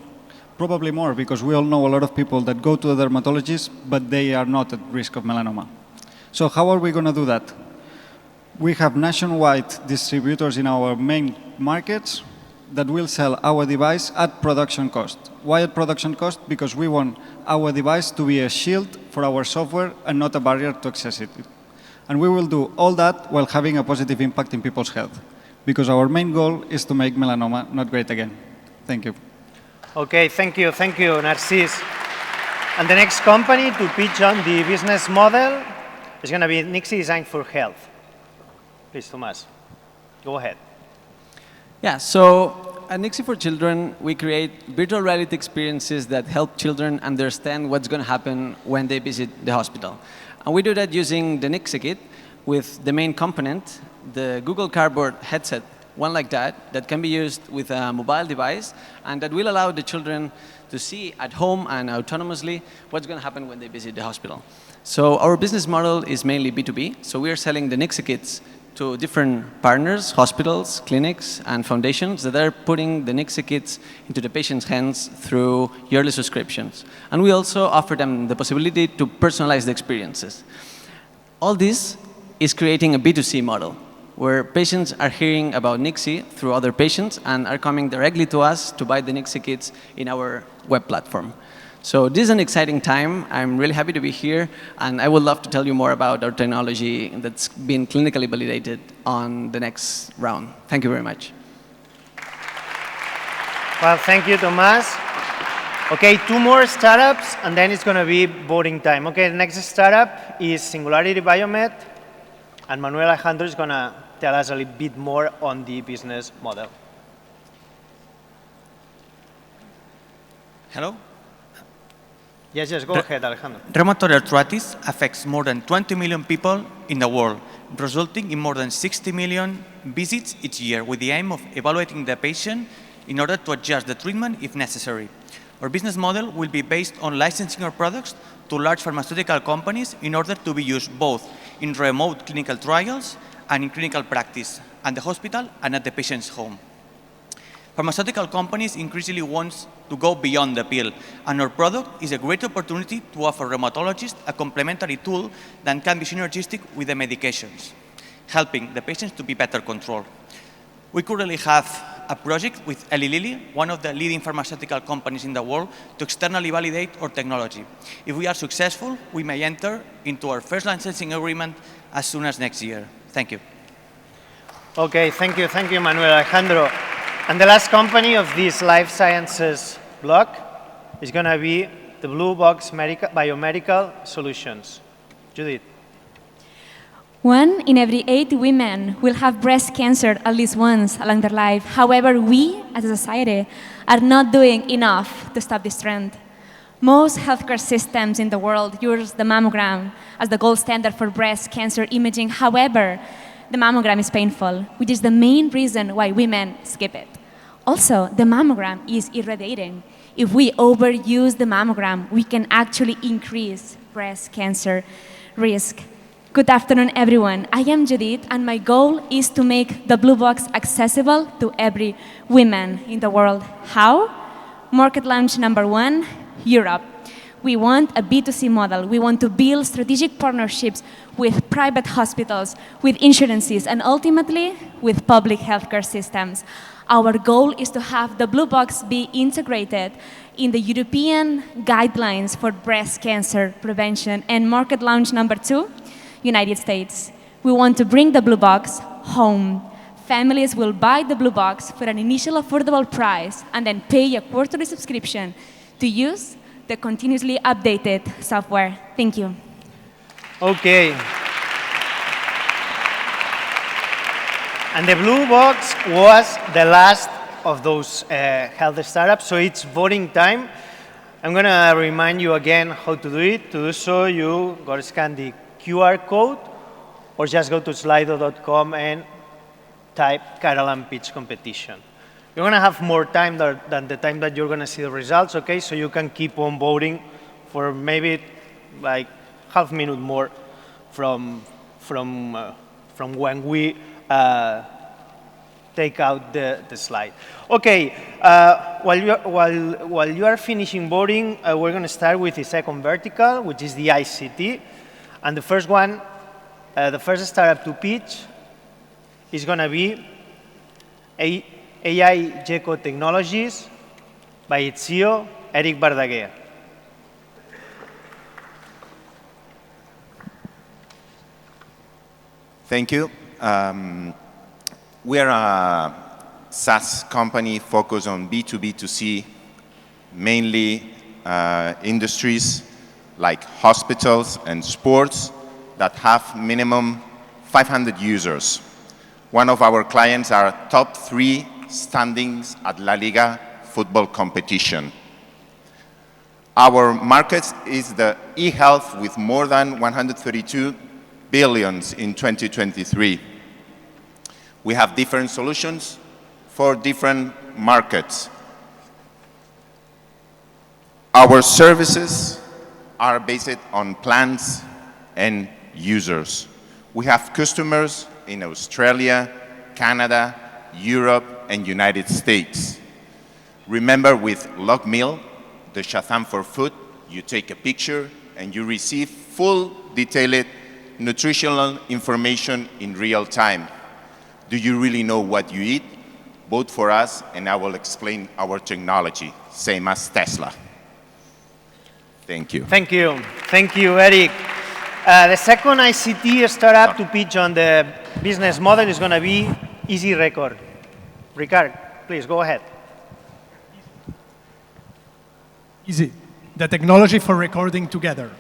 Probably more, because we all know a lot of people that go to a dermatologist, but they are not at risk of melanoma. So how are we going to do that? We have nationwide distributors in our main markets that will sell our device at production cost. Why at production cost? Because we want our device to be a shield for our software and not a barrier to access it. And we will do all that while having a positive impact in people's health, because our main goal is to make melanoma not great again. Thank you. Okay, thank you, Narcís. And the next company to pitch on the business model is going to be Nixie Design for Health. Please, Tomás, go ahead. Yeah, so at Nixie for Children, we create virtual reality experiences that help children understand what's going to happen when they visit the hospital. And we do that using the Nixie kit with the main component, the Google Cardboard headset, one like that can be used with a mobile device, and that will allow the children to see at home and autonomously what's going to happen when they visit the hospital. So our business model is mainly B2B, so we are selling the Nixie kits to different partners, hospitals, clinics, and foundations that are putting the Nixie kits into the patient's hands through yearly subscriptions. And we also offer them the possibility to personalize the experiences. All this is creating a B2C model, where patients are hearing about Nixie through other patients and are coming directly to us to buy the Nixie kits in our web platform. So this is an exciting time. I'm really happy to be here, and I would love to tell you more about our technology that's been clinically validated on the next round. Thank you very much. Well, thank you, Tomás. Okay, 2 more startups, and then it's going to be voting time. Okay, the next startup is Singularity Biomed, and Manuel Alejandro is going to tell us a little bit more on the business model. Hello? Yes, go ahead, Alejandro. Rheumatoid arthritis affects more than 20 million people in the world, resulting in more than 60 million visits each year, with the aim of evaluating the patient in order to adjust the treatment if necessary. Our business model will be based on licensing our products to large pharmaceutical companies in order to be used both in remote clinical trials and in clinical practice, at the hospital and at the patient's home. Pharmaceutical companies increasingly want to go beyond the pill, and our product is a great opportunity to offer rheumatologists a complementary tool that can be synergistic with the medications, helping the patients to be better controlled. We currently have a project with Eli Lilly, one of the leading pharmaceutical companies in the world, to externally validate our technology. If we are successful, we may enter into our first licensing agreement as soon as next year. Thank you. Okay, thank you, Manuel Alejandro. And the last company of this life sciences block is going to be the Blue Box Biomedical Solutions. Judith. 1 in every 8 women will have breast cancer at least once along their life. However, we as a society are not doing enough to stop this trend. Most healthcare systems in the world use the mammogram as the gold standard for breast cancer imaging. However, the mammogram is painful, which is the main reason why women skip it. Also, the mammogram is irradiating. If we overuse the mammogram, we can actually increase breast cancer risk. Good afternoon, everyone. I am Judith, and my goal is to make the Blue Box accessible to every woman in the world. How? Market launch number 1, Europe. We want a B2C model. We want to build strategic partnerships with private hospitals, with insurances, and ultimately with public healthcare systems. Our goal is to have the Blue Box be integrated in the European guidelines for breast cancer prevention. And market launch number 2, United States. We want to bring the Blue Box home. Families will buy the Blue Box for an initial affordable price and then pay a quarterly subscription to use the continuously updated software. Thank you. Okay. And the Blue Box was the last of those health startups, so it's voting time. I'm going to remind you again how to do it. To do so, you got to scan the QR code, or just go to slido.com and type Catalan pitch competition. You're going to have more time than the time that you're going to see the results, okay? So you can keep on voting for maybe like half a minute more from when we take out the slide. Okay, while you are finishing voting, we're going to start with the second vertical, which is the ICT. And the first one, the first startup to pitch is going to be AI Gecko Technologies by its CEO, Eric Verdaguer. Thank you. We are a SaaS company focused on B2B2C, mainly industries like hospitals and sports that have minimum 500 users. One of our clients are top 3 standings at La Liga football competition. Our market is the e-health with more than 132 billions in 2023. We have different solutions for different markets. Our services are based on plans and users. We have customers in Australia, Canada, Europe, and United States. Remember with LogMeal, the Shazam for food, you take a picture and you receive full detailed nutritional information in real time. Do you really know what you eat? Vote for us and I will explain our technology, same as Tesla. Thank you. Thank you. Thank you, Eric. The second ICT startup to pitch on the business model is going to be Easy Record. Ricard, please go ahead. Easy. The technology for recording together.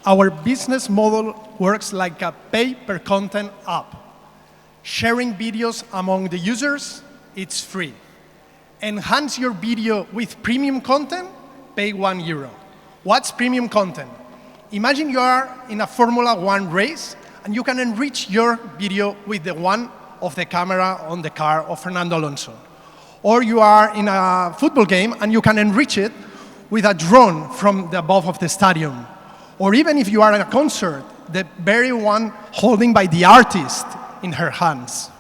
Our business model works like a pay-per-content app. Sharing videos among the users, it's free. Enhance your video with premium content, pay €1. What's premium content? Imagine you are in a Formula One race and you can enrich your video with the one of the camera on the car of Fernando Alonso. Or you are in a football game and you can enrich it with a drone from the above of the stadium. Or even if you are at a concert, the very one holding by the artist in her hands.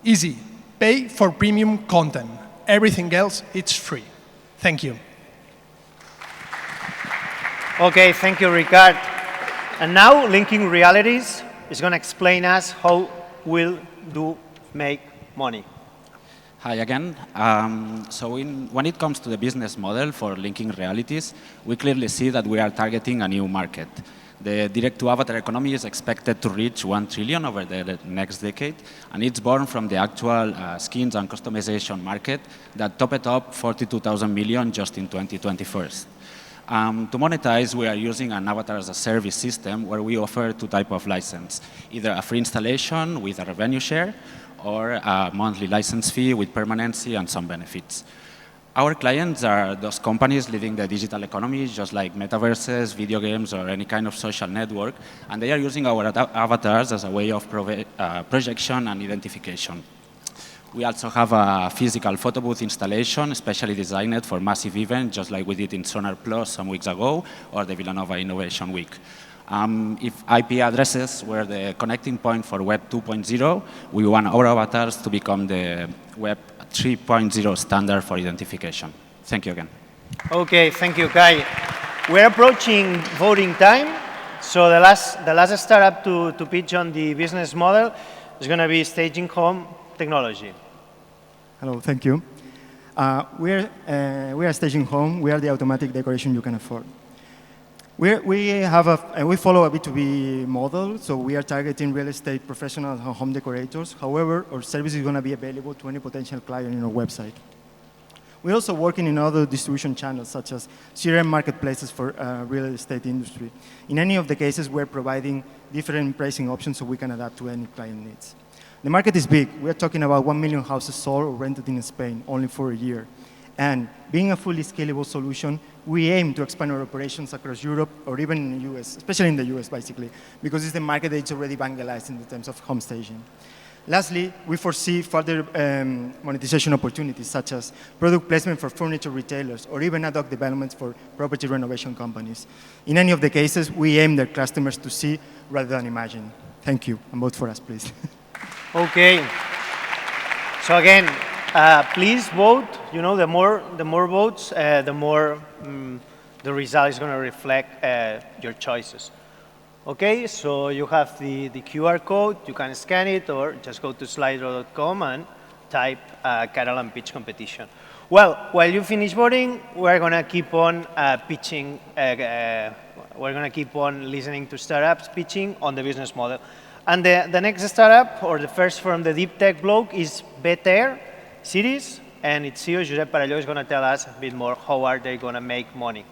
Easy. Pay for premium content. Everything else, it's free. Thank you. Okay, thank you, Ricard. And now, Linking Realities is going to explain us how we'll make money. Hi again. When it comes to the business model for linking realities, we clearly see that we are targeting a new market. The direct-to-avatar economy is expected to reach 1 trillion over the next decade, and it's born from the actual skins and customization market that topped up 42,000 million just in 2021. To monetize, we are using an avatar as a service system where we offer two types of license, either a free installation with a revenue share or a monthly license fee with permanency and some benefits. Our clients are those companies leading the digital economy, just like metaverses, video games, or any kind of social network, and they are using our avatars as a way of projection and identification. We also have a physical photo booth installation, especially designed for massive events, just like we did in Sonar Plus some weeks ago, or the Villanova Innovation Week. If IP addresses were the connecting point for Web 2.0, we want our avatars to become the Web 3.0 standard for identification. Thank you again. Okay, thank you, Kai. We're approaching voting time. So the last startup to pitch on the business model is going to be Staging Home Technology. Hello, thank you. We are Staging Home. We are the automatic decoration you can afford. We follow a B2B model, so we are targeting real estate professionals and home decorators. However, our service is going to be available to any potential client in our website. We're also working in other distribution channels, such as CRM marketplaces for real estate industry. In any of the cases, we're providing different pricing options so we can adapt to any client needs. The market is big. We're talking about 1 million houses sold or rented in Spain, only for a year. And being a fully scalable solution, we aim to expand our operations across Europe or even in the US, especially in the US, basically, because it's the market that's already evangelized in terms of home staging. Lastly, we foresee further monetization opportunities, such as product placement for furniture retailers or even ad hoc developments for property renovation companies. In any of the cases, we aim their customers to see rather than imagine. Thank you, and vote for us, please. Okay. So again, please vote. You know, the more votes, the more the result is going to reflect your choices. Okay, so you have the QR code. You can scan it or just go to slido.com and type Catalan pitch competition. Well, while you finish voting, we're going to keep on pitching. We're going to keep on listening to startups pitching on the business model. And the next startup, or the first from the deep tech blog, is Better Cities, and its CEO, Josep Parelló, is going to tell us a bit more how are they going to make money.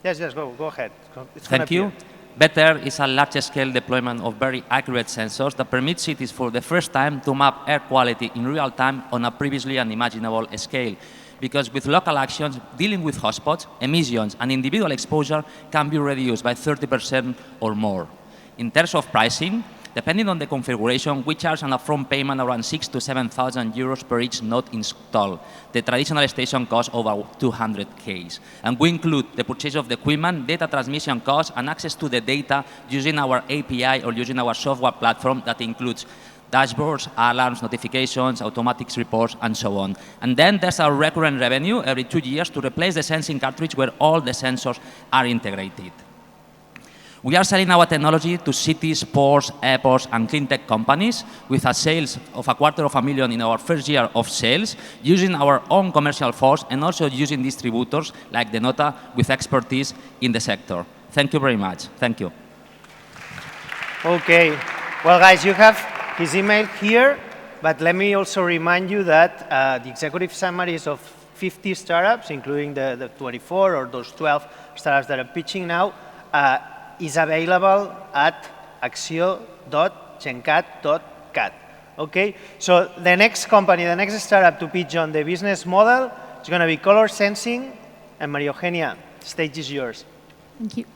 Yes, go ahead. Thank you. Better is a large-scale deployment of very accurate sensors that permit cities for the first time to map air quality in real time on a previously unimaginable scale. Because with local actions, dealing with hotspots, emissions, and individual exposure can be reduced by 30% or more. In terms of pricing, depending on the configuration, we charge an upfront payment around 6,000 to 7,000 euros per each node installed. The traditional station costs over 200K. And we include the purchase of the equipment, data transmission costs, and access to the data using our API or using our software platform that includes dashboards, alarms, notifications, automatic reports, and so on. And then there's our recurrent revenue every 2 years to replace the sensing cartridge where all the sensors are integrated. We are selling our technology to cities, ports, airports, and clean tech companies with a sales of $250,000 in our first year of sales, using our own commercial force and also using distributors like Denota with expertise in the sector. Thank you very much. Thank you. Okay. Well, guys, you have his email here. but let me also remind you that the executive summaries of 50 startups, including the 24 or those 12 startups that are pitching now, is available at axio.gencat.cat. Okay, so the next company, the next startup to pitch on the business model is going to be Color Sensing, and Maria Eugenia, stage is yours. Thank you.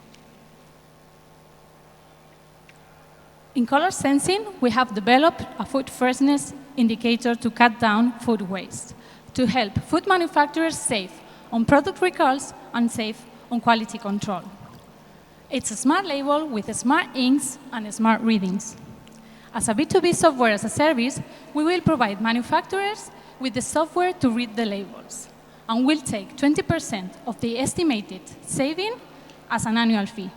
In color sensing, we have developed a food freshness indicator to cut down food waste, to help food manufacturers save on product recalls and save on quality control. It's a smart label with smart inks and smart readings. As a B2B software as a service, we will provide manufacturers with the software to read the labels, and we'll take 20% of the estimated saving as an annual fee.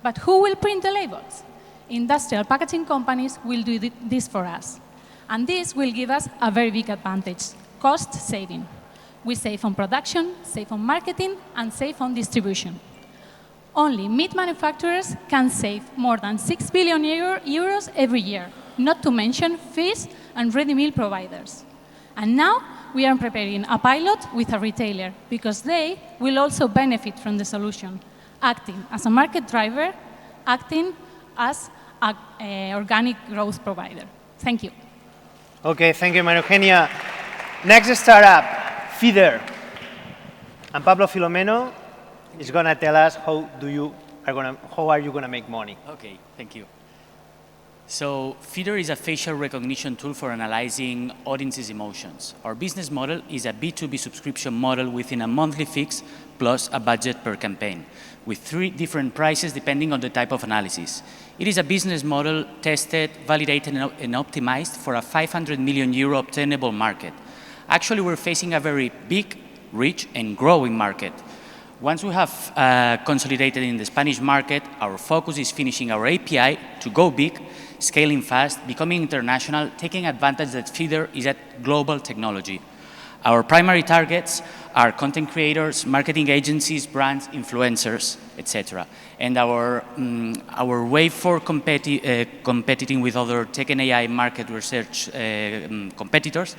But who will print the labels? Industrial packaging companies will do this for us. And this will give us a very big advantage, cost saving. We save on production, save on marketing, and save on distribution. Only meat manufacturers can save more than 6 billion euros every year, not to mention fees and ready meal providers. And now we are preparing a pilot with a retailer because they will also benefit from the solution, acting as a market driver, acting as an organic growth provider. Thank you. Okay, thank you, Maria Eugenia. Next startup, Feeder. And Pablo Filomeno is going to tell us how are you going to make money. Okay, thank you. So Feeder is a facial recognition tool for analyzing audiences' emotions. Our business model is a B2B subscription model within a monthly fix plus a budget per campaign, with 3 different prices depending on the type of analysis. It is a business model tested, validated, and optimized for a 500 million euro obtainable market. Actually, we're facing a very big, rich, and growing market. Once we have consolidated in the Spanish market, our focus is finishing our API to go big, scaling fast, becoming international, taking advantage that Feeder is a global technology. Our primary targets are content creators, marketing agencies, brands, influencers, etc. And our way for competing with other tech and AI market research competitors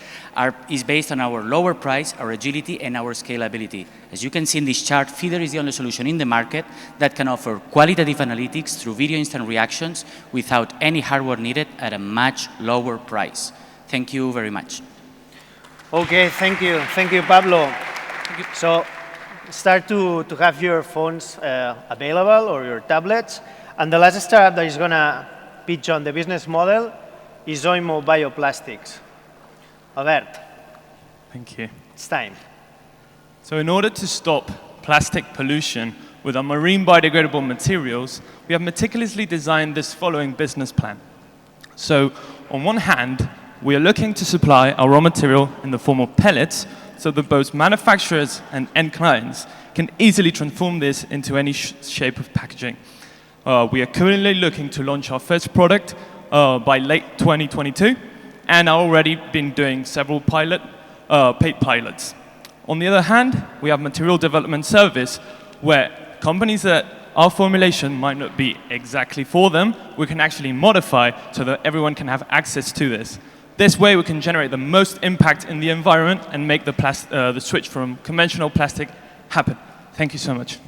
is based on our lower price, our agility, and our scalability. As you can see in this chart, Feeder is the only solution in the market that can offer qualitative analytics through video instant reactions without any hardware needed at a much lower price. Thank you very much. Okay, thank you, Pablo. So start to have your phones available or your tablets. And the last startup that is going to pitch on the business model is Oimo Bioplastics. Albert. Thank you. It's time. So in order to stop plastic pollution with our marine biodegradable materials, we have meticulously designed this following business plan. So on one hand, we are looking to supply our raw material in the form of pellets so that both manufacturers and end clients can easily transform this into any shape of packaging. We are currently looking to launch our first product by late 2022 and are already been doing several paid pilots. On the other hand, we have material development service where companies that our formulation might not be exactly for them, we can actually modify so that everyone can have access to this. This way we can generate the most impact in the environment and make the switch from conventional plastic happen. Thank you so much.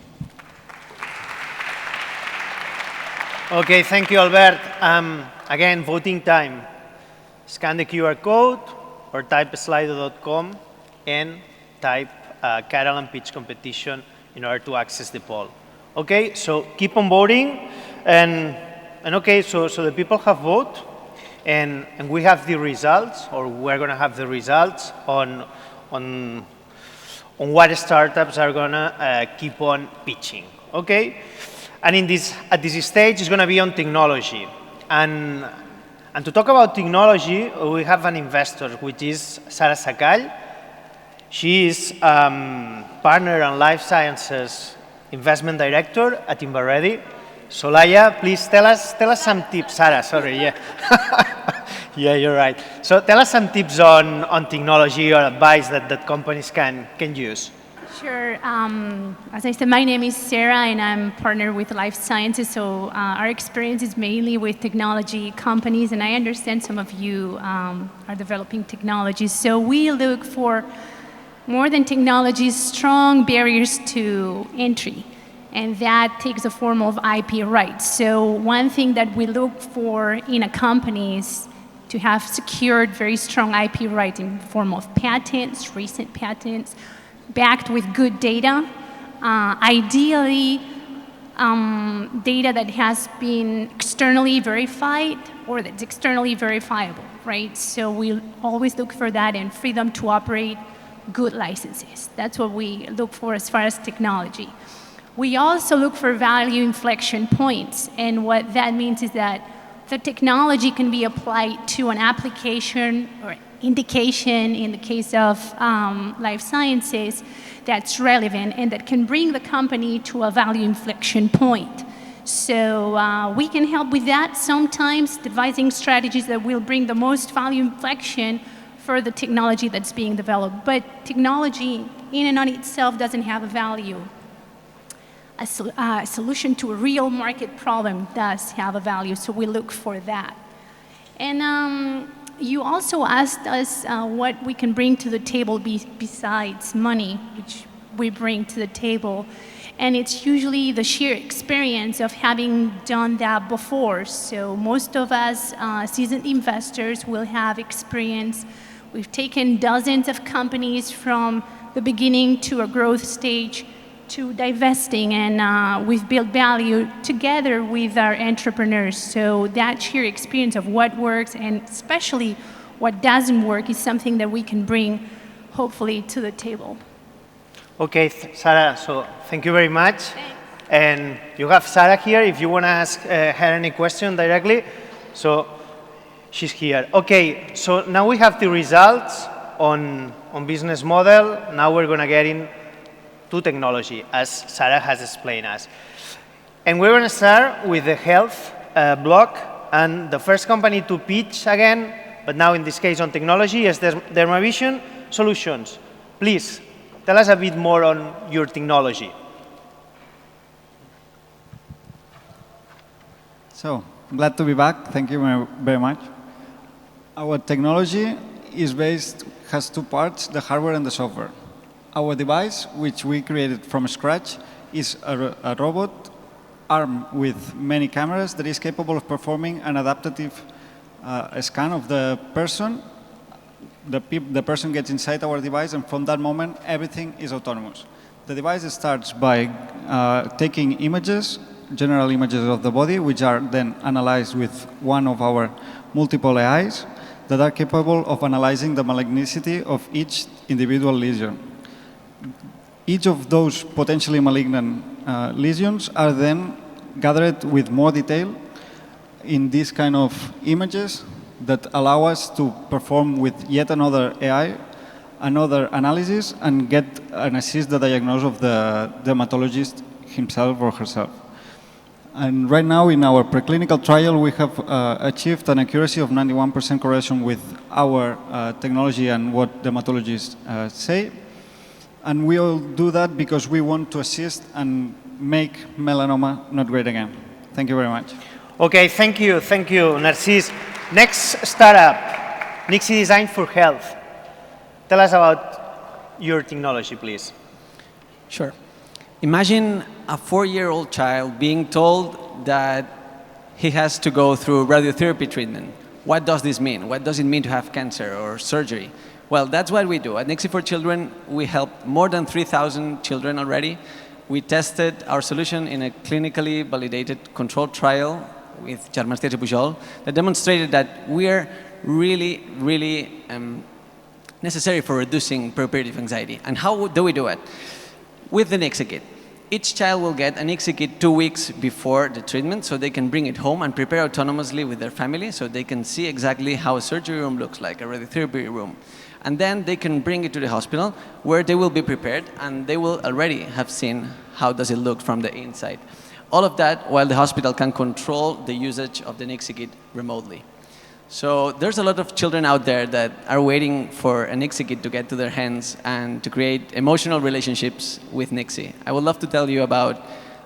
Okay, thank you, Albert. Again, voting time. Scan the QR code or type slido.com and type Catalan pitch competition in order to access the poll. Okay, so keep on voting. And okay, so the people have voted. And we have the results, or we're going to have the results on what startups are going to keep on pitching, okay? And at this stage, it's going to be on technology. And to talk about technology, we have an investor, which is Sara Sakall. She is partner and life sciences investment director at Inverready. Solaya, please tell us some tips. Sara, sorry, yeah. Yeah, you're right. So tell us some tips on technology or advice that companies can use. Sure. As I said, my name is Sarah, and I'm partnered with Life Sciences. So our experience is mainly with technology companies, and I understand some of you are developing technologies. So we look for more than technologies, strong barriers to entry, and that takes the form of IP rights. So one thing that we look for in a company is to have secured very strong IP rights in the form of patents, recent patents, backed with good data, ideally data that has been externally verified or that's externally verifiable, right? So we always look for that and freedom to operate, good licenses. That's what we look for as far as technology. We also look for value inflection points, and what that means is that the technology can be applied to an application or indication in the case of life sciences that's relevant and that can bring the company to a value inflection point. So we can help with that, sometimes devising strategies that will bring the most value inflection for the technology that's being developed. But technology in and on itself doesn't have a value. A solution to a real market problem does have a value, so we look for that. And you also asked us what we can bring to the table besides money, which we bring to the table. And it's usually the sheer experience of having done that before. So most of us seasoned investors will have experience. We've taken dozens of companies from the beginning to a growth stage to divesting, and we've built value together with our entrepreneurs. So that sheer experience of what works and especially what doesn't work is something that we can bring, hopefully, to the table. Okay, Sarah, so thank you very much. And you have Sarah here if you want to ask her any question directly. So she's here. Okay, so now we have the results on business model. Now we're going to get in to technology, as Sarah has explained us. And we're going to start with the health block. And the first company to pitch again, but now in this case on technology, is Dermavision Solutions. Please, tell us a bit more on your technology. So, glad to be back. Thank you very much. Our technology has two parts, the hardware and the software. Our device, which we created from scratch, is a robot armed with many cameras that is capable of performing an adaptive scan of the person. The person gets inside our device, and from that moment, everything is autonomous. The device starts by taking images, general images of the body, which are then analyzed with one of our multiple AIs that are capable of analyzing the malignancy of each individual lesion. Each of those potentially malignant lesions are then gathered with more detail in these kind of images that allow us to perform with yet another AI, another analysis, and assist the diagnosis of the dermatologist himself or herself. And right now in our preclinical trial, we have achieved an accuracy of 91% correlation with our technology and what dermatologists say. And we all do that because we want to assist and make melanoma not great again. Thank you very much. Okay, thank you, Narcís. Next startup, Nixie Design for Health. Tell us about your technology, please. Sure. Imagine a 4-year-old child being told that he has to go through radiotherapy treatment. What does this mean? What does it mean to have cancer or surgery? Well, that's what we do. At Nixie for Children, we helped more than 3,000 children already. We tested our solution in a clinically validated controlled trial with Germans Terzi Pujol that demonstrated that we are really necessary for reducing perioperative anxiety. And how do we do it? With the Nixie kit. Each child will get an Nixie kit 2 weeks before the treatment, so they can bring it home and prepare autonomously with their family, so they can see exactly how a surgery room looks like, a radiotherapy room. And then they can bring it to the hospital, where they will be prepared, and they will already have seen how does it look from the inside. All of that while the hospital can control the usage of the Nixie kit remotely. So there's a lot of children out there that are waiting for an Nixie kit to get to their hands and to create emotional relationships with Nixie. I would love to tell you about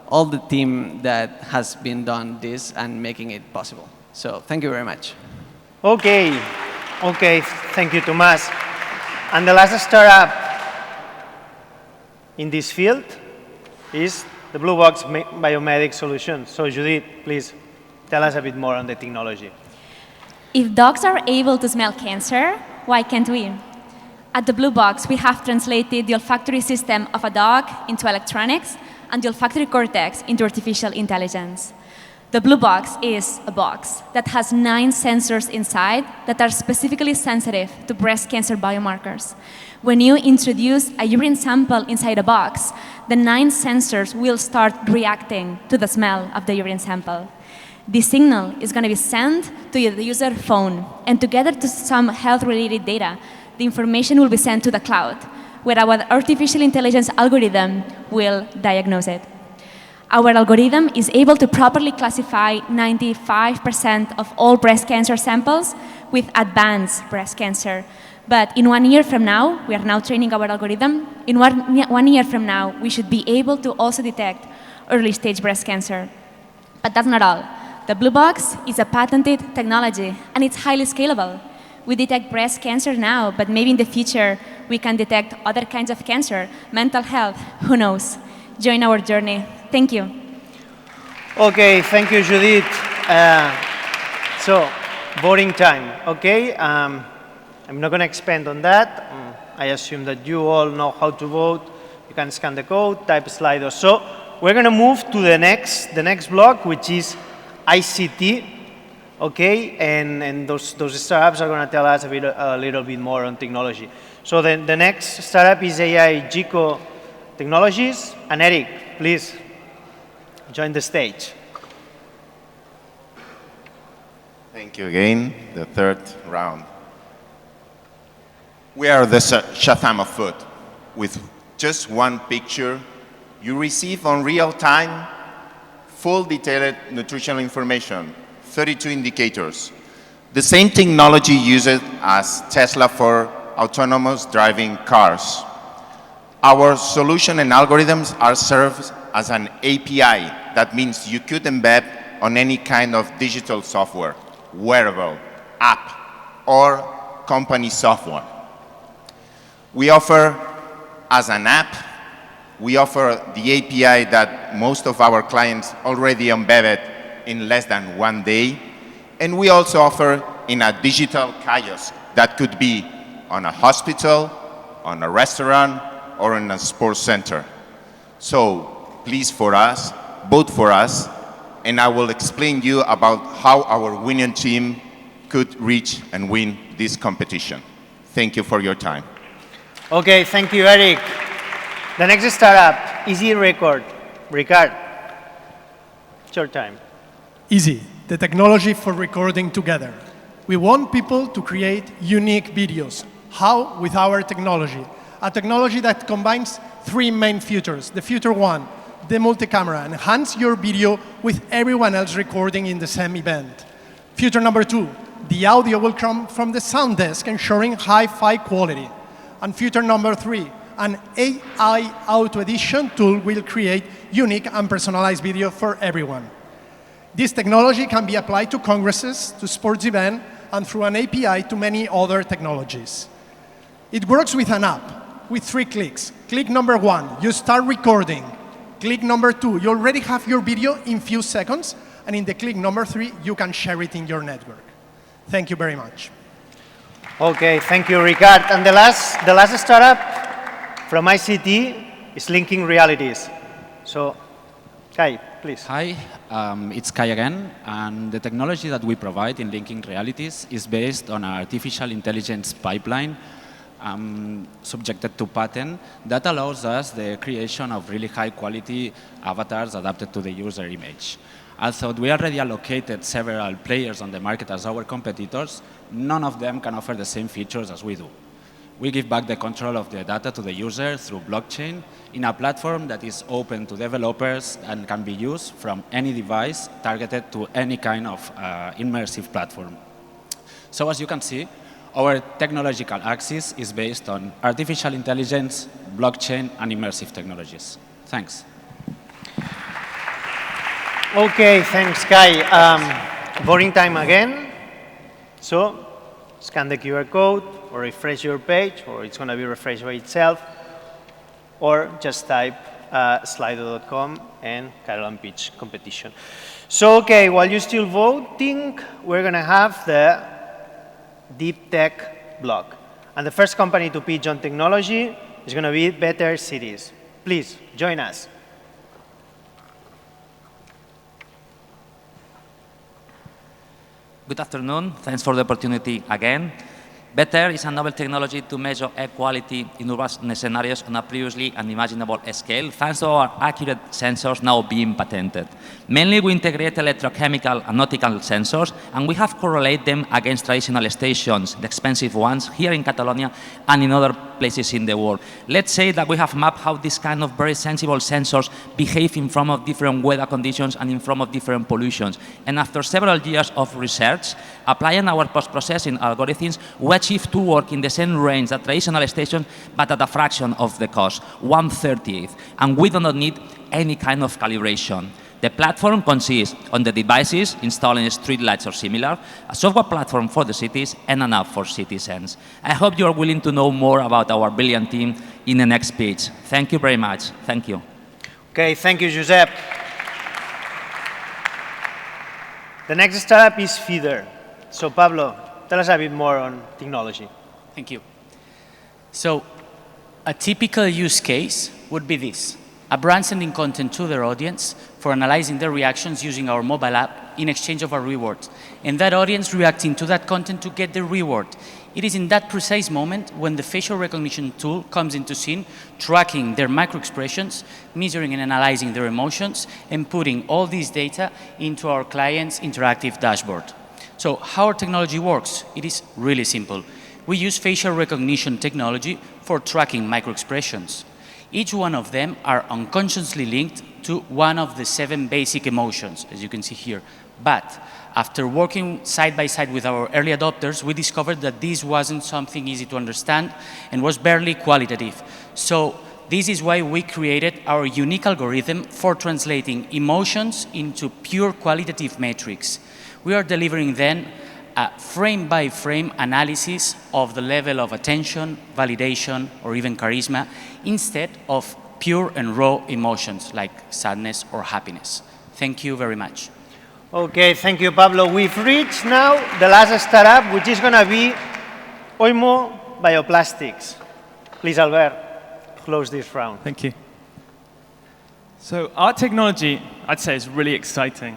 all the team that has been done this and making it possible. So thank you very much. Okay, thank you, Tomas. And the last startup in this field is the Blue Box Biomedic Solution. So Judith, please tell us a bit more on the technology. If dogs are able to smell cancer, why can't we? At the Blue Box, we have translated the olfactory system of a dog into electronics and the olfactory cortex into artificial intelligence. The Blue Box is a box that has 9 sensors inside that are specifically sensitive to breast cancer biomarkers. When you introduce a urine sample inside a box, the 9 sensors will start reacting to the smell of the urine sample. This signal is going to be sent to the user phone, and together to some health-related data, the information will be sent to the cloud, where our artificial intelligence algorithm will diagnose it. Our algorithm is able to properly classify 95% of all breast cancer samples with advanced breast cancer. But in 1 year from now, we are now training our algorithm, in one year from now, we should be able to also detect early-stage breast cancer. But that's not all. The Blue Box is a patented technology, and it's highly scalable. We detect breast cancer now, but maybe in the future, we can detect other kinds of cancer, mental health, who knows. Join our journey. Thank you. Okay, thank you, Judith. So, voting time, okay? I'm not going to expand on that. I assume that you all know how to vote. You can scan the code, type Slido. So, we're going to move to the next block, which is ICT, okay? And those startups are going to tell us a little bit more on technology. So the next startup is AI GICO Technologies. And Eric, please join the stage. Thank you again, the third round. We are the Shazam of food. With just one picture, you receive on real time full detailed nutritional information, 32 indicators. The same technology used as Tesla for autonomous driving cars. Our solution and algorithms are served as an API. That means you could embed on any kind of digital software, wearable, app, or company software. We offer as an app, we offer the API that most of our clients already embedded in less than 1 day. And we also offer in a digital kiosk that could be on a hospital, on a restaurant, or in a sports center. So please vote for us, and I will explain you about how our winning team could reach and win this competition. Thank you for your time. Okay, thank you, Eric. The next startup, Easy Record. Ricard, it's your time. Easy, the technology for recording together. We want people to create unique videos. How? With our technology. A technology that combines 3 main features. The feature 1, the multi-camera, enhance your video with everyone else recording in the same event. Feature number 2, the audio will come from the sound desk ensuring hi-fi quality. And feature number 3, an AI auto edition tool will create unique and personalized video for everyone. This technology can be applied to congresses, to sports events, and through an API to many other technologies. It works with an app, with 3 clicks. Click number 1, you start recording. Click number 2, you already have your video in few seconds. And in the click number 3, you can share it in your network. Thank you very much. Okay, thank you, Ricard. And the last startup from ICT is Linking Realities. So, Kai, please. Hi, it's Kai again, and the technology that we provide in Linking Realities is based on an artificial intelligence pipeline subjected to patent that allows us the creation of really high-quality avatars adapted to the user image. Although we already allocated several players on the market as our competitors, none of them can offer the same features as we do. We give back the control of the data to the user through blockchain in a platform that is open to developers and can be used from any device targeted to any kind of immersive platform. So as you can see, our technological axis is based on artificial intelligence, blockchain, and immersive technologies. Thanks. Okay, thanks, Kai. Voting time again. So scan the QR code or refresh your page, or it's going to be refreshed by itself, or just type slido.com and Catalan pitch competition. So, okay, while you're still voting, we're going to have the deep tech block. And the first company to pitch on technology is going to be Better Cities. Please, join us. Good afternoon. Thanks for the opportunity again. Better is a novel technology to measure air quality in urban scenarios on a previously unimaginable scale, thanks to our accurate sensors now being patented. Mainly, we integrate electrochemical and nautical sensors, and we have correlated them against traditional stations, the expensive ones, here in Catalonia and in other places in the world. Let's say that we have mapped how this kind of very sensible sensors behave in front of different weather conditions and in front of different pollutions. And after several years of research, applying our post-processing algorithms, we achieve to work in the same range as traditional stations, but at a fraction of the cost, 1/30th, and we do not need any kind of calibration. The platform consists on the devices installing streetlights or similar, a software platform for the cities, and an app for citizens. I hope you are willing to know more about our brilliant team in the next speech. Thank you very much. Thank you. Okay, thank you, Josep. The next startup is Feeder. So, Pablo, tell us a bit more on technology. Thank you. So, a typical use case would be this. A brand sending content to their audience for analyzing their reactions using our mobile app in exchange of our rewards. And that audience reacting to that content to get the reward. It is in that precise moment when the facial recognition tool comes into scene, tracking their micro-expressions, measuring and analyzing their emotions, and putting all this data into our client's interactive dashboard. So how our technology works? It is really simple. We use facial recognition technology for tracking micro-expressions. Each one of them are unconsciously linked to one of the 7 basic emotions, as you can see here. But after working side by side with our early adopters, we discovered that this wasn't something easy to understand and was barely qualitative. So this is why we created our unique algorithm for translating emotions into pure qualitative metrics. We are delivering then a frame-by-frame analysis of the level of attention, validation, or even charisma, instead of pure and raw emotions like sadness or happiness. Thank you very much. Okay, thank you, Pablo. We've reached now the last startup, which is going to be Oimo Bioplastics. Please, Albert, close this round. Thank you. So our technology, I'd say, is really exciting.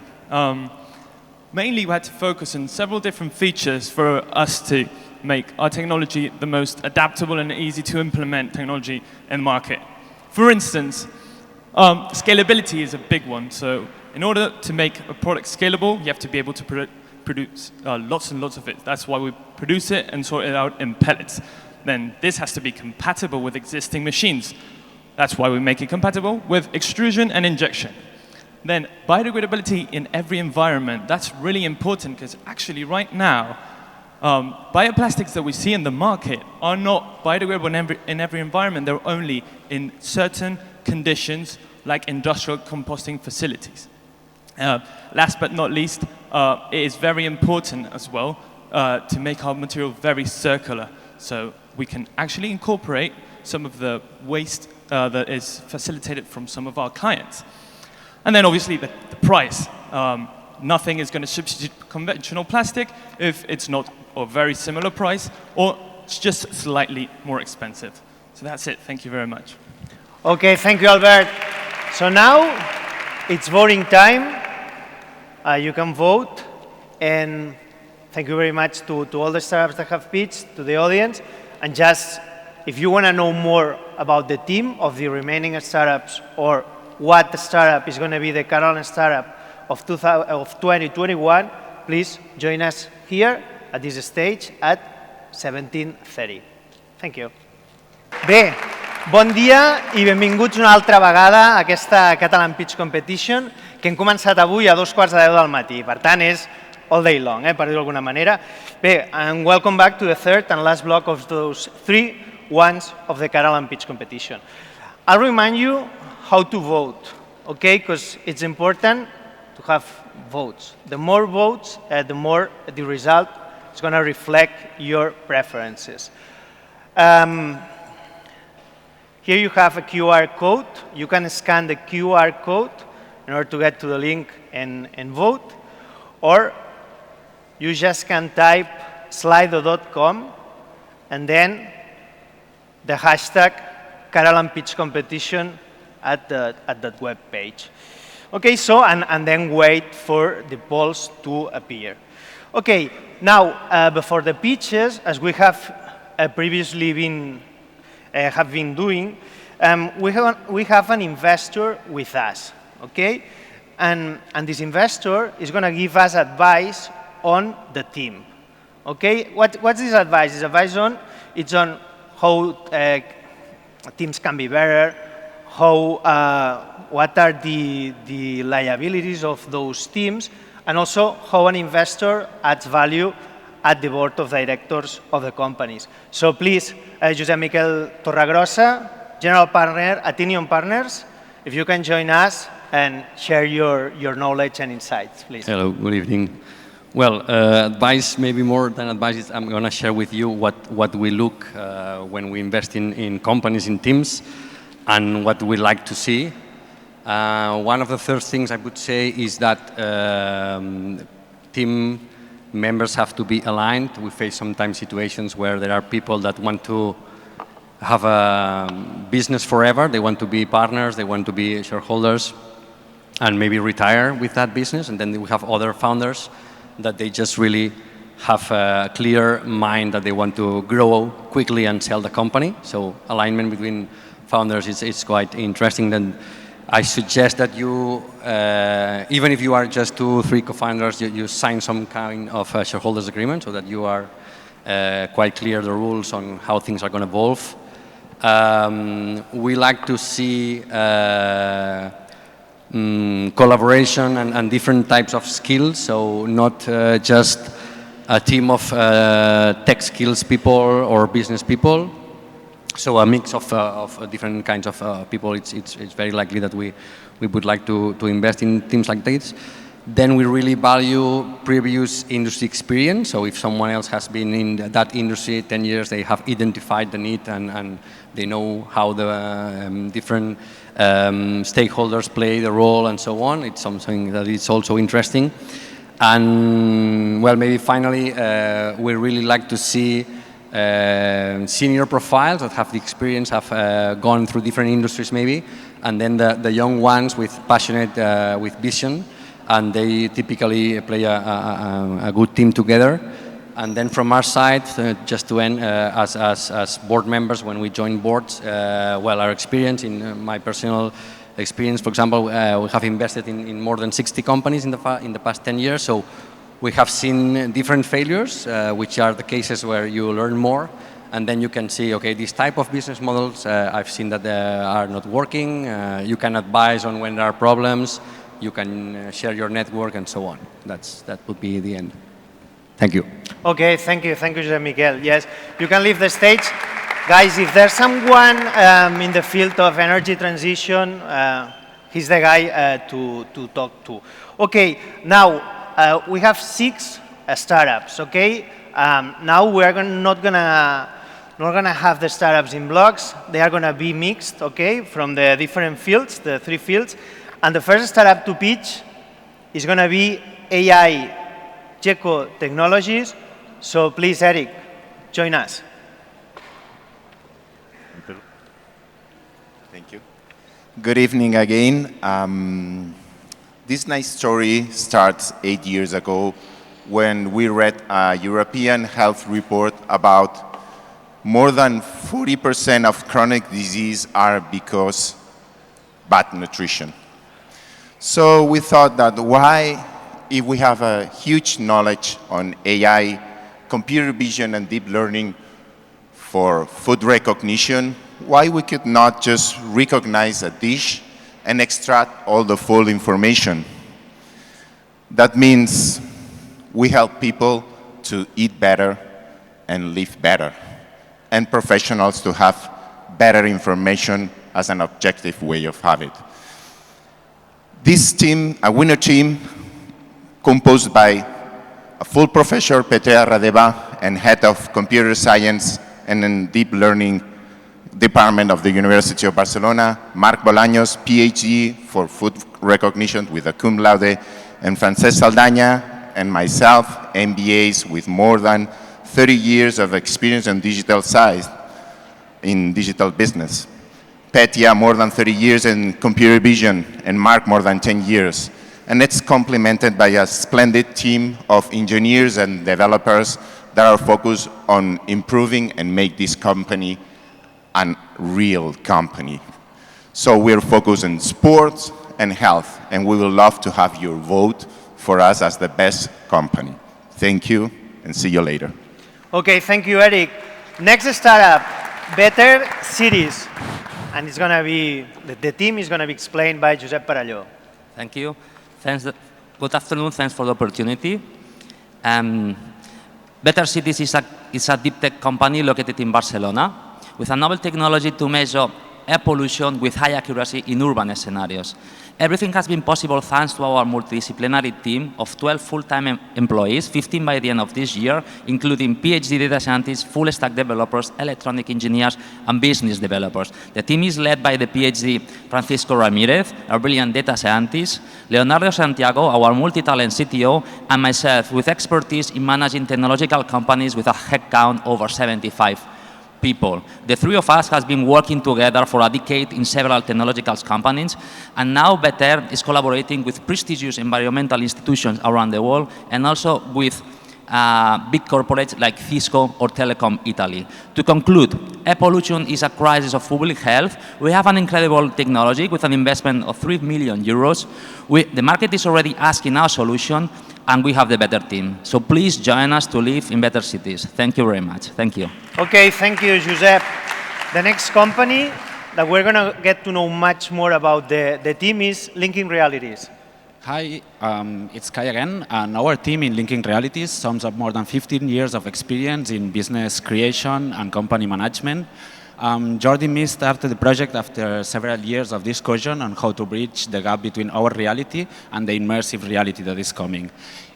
Mainly, we had to focus on several different features for us to make our technology the most adaptable and easy to implement technology in the market. For instance, scalability is a big one. So in order to make a product scalable, you have to be able to produce lots and lots of it. That's why we produce it and sort it out in pellets. Then this has to be compatible with existing machines. That's why we make it compatible with extrusion and injection. Then biodegradability in every environment, that's really important because actually right now, bioplastics that we see in the market are not biodegradable in every environment. They're only in certain conditions like industrial composting facilities. Last but not least, it is very important as well to make our material very circular. So we can actually incorporate some of the waste that is facilitated from some of our clients. And then obviously the price. Nothing is going to substitute conventional plastic if it's not a very similar price or it's just slightly more expensive. So that's it. Thank you very much. Okay, thank you, Albert. So now it's voting time. You can vote. And thank you very much to all the startups that have pitched, to the audience. And just, if you want to know more about the team of the remaining startups or what startup is going to be the Catalan startup of 2021, please join us here at this stage at 17:30. Thank you. Bé, bon dia i benvinguts una altra vegada a aquesta Catalan Pitch Competition que hem començat avui a 2:15 del matí. Per tant, és all day long, per dir-ho d'alguna manera. Bé, and welcome back to the third and last block of those 3 ones of the Catalan pitch competition. I'll remind you how to vote, okay? Because it's important to have votes. The more votes, the more the result is going to reflect your preferences. Here you have a QR code. You can scan the QR code in order to get to the link and vote. Or you just can type slido.com and then the hashtag Catalan Pitch Competition at that web page. Okay, so, and then wait for the polls to appear. Okay, now, before the pitches, as we have previously been doing, we have an investor with us, okay? And this investor is going to give us advice on the team, okay? What's this advice? This advice it's on how teams can be better, what are the liabilities of those teams, and also how an investor adds value at the board of directors of the companies. So please, Josep Miquel Torregrossa, General Partner at Tinium Partners, if you can join us and share your knowledge and insights, please. Hello, good evening. Well, advice, maybe more than advice, is I'm going to share with you what we look when we invest in companies, in teams, and what we like to see. One of the first things I would say is that team members have to be aligned. We face sometimes situations where there are people that want to have a business forever. They want to be partners, they want to be shareholders, and maybe retire with that business. And then we have other founders that they just really have a clear mind that they want to grow quickly and sell the company. So alignment between founders is quite interesting. Then I suggest that you, even if you are just 2-3 co-founders, you sign some kind of shareholders agreement so that you are quite clear the rules on how things are going to evolve. We like to see collaboration and different types of skills, so not just a team of tech skills people or business people. So a mix of different kinds of people. It's very likely that we would like to invest in teams like this. Then we really value previous industry experience. So if someone else has been in that industry 10 years, they have identified the need and they know how the different stakeholders play the role and so on. It's something that is also interesting. And well, maybe finally, we really like to see senior profiles that have the experience, have gone through different industries maybe, and then the young ones with passionate, with vision, and they typically play a good team together. And then from our side, just to end, as board members, when we join boards, well, our experience, in my personal experience, for example, we have invested in more than 60 companies in the past 10 years, so we have seen different failures, which are the cases where you learn more, and then you can see, okay, these type of business models, I've seen that they are not working, you can advise on when there are problems, you can share your network and so on. That would be the end. Thank you. Okay, thank you, José Miguel. Yes, you can leave the stage. Guys, if there's someone in the field of energy transition, he's the guy to talk to. Okay, now we have 6 startups, okay? Now we are not gonna have the startups in blocks. They are gonna be mixed, okay, from the different fields, the 3 fields. And the first startup to pitch is gonna be AI Gecko Technologies. So please, Eric, join us. Thank you. Good evening again. This nice story starts 8 years ago when we read a European health report about more than 40% of chronic disease are because bad nutrition. So we thought that why, if we have a huge knowledge on AI, computer vision and deep learning for food recognition, why we could not just recognize a dish and extract all the full information? That means We help people to eat better and live better, and professionals to have better information as an objective way of having it. This team, a winner team, composed by a full professor, Petrea Radeva, and head of computer science and in deep learning department of the University of Barcelona, Marc Bolaños, PhD for food recognition with a cum laude, and Francesc Saldaña, and myself, MBAs with more than 30 years of experience on digital side, in digital business. Petya, more than 30 years in computer vision, and Mark, more than 10 years. And it's complemented by a splendid team of engineers and developers that are focused on improving and make this company a real company. So we're focused on sports and health, and we would love to have your vote for us as the best company. Thank you, and see you later. Okay, thank you, Eric. Next startup, Better Cities. And it's going to be, the team is going to be explained by Josep Parelló. Thank you. Thanks. Good afternoon. Thanks for the opportunity. Better Cities is a deep tech company located in Barcelona with a novel technology to measure air pollution with high accuracy in urban scenarios. Everything has been possible thanks to our multidisciplinary team of 12 full-time employees, 15 by the end of this year, including PhD data scientists, full-stack developers, electronic engineers, and business developers. The team is led by the PhD Francisco Ramirez, a brilliant data scientist, Leonardo Santiago, our multi-talent CTO, and myself, with expertise in managing technological companies with a headcount over 75 people. The three of us has been working together for a decade in several technological companies, and now Better is collaborating with prestigious environmental institutions around the world and also with big corporates like Cisco or Telecom Italy. To conclude, air pollution is a crisis of public health. We have an incredible technology with an investment of 3 million euros. The market is already asking our solution, and we have the Better team. So please join us to live in better cities. Thank you very much. Thank you. Okay, thank you, Josep. The next company that we're going to get to know much more about the team is Linking Realities. Hi, it's Kai again, and our team in Linking Realities sums up more than 15 years of experience in business creation and company management. Jordi and me started the project after several years of discussion on how to bridge the gap between our reality and the immersive reality that is coming.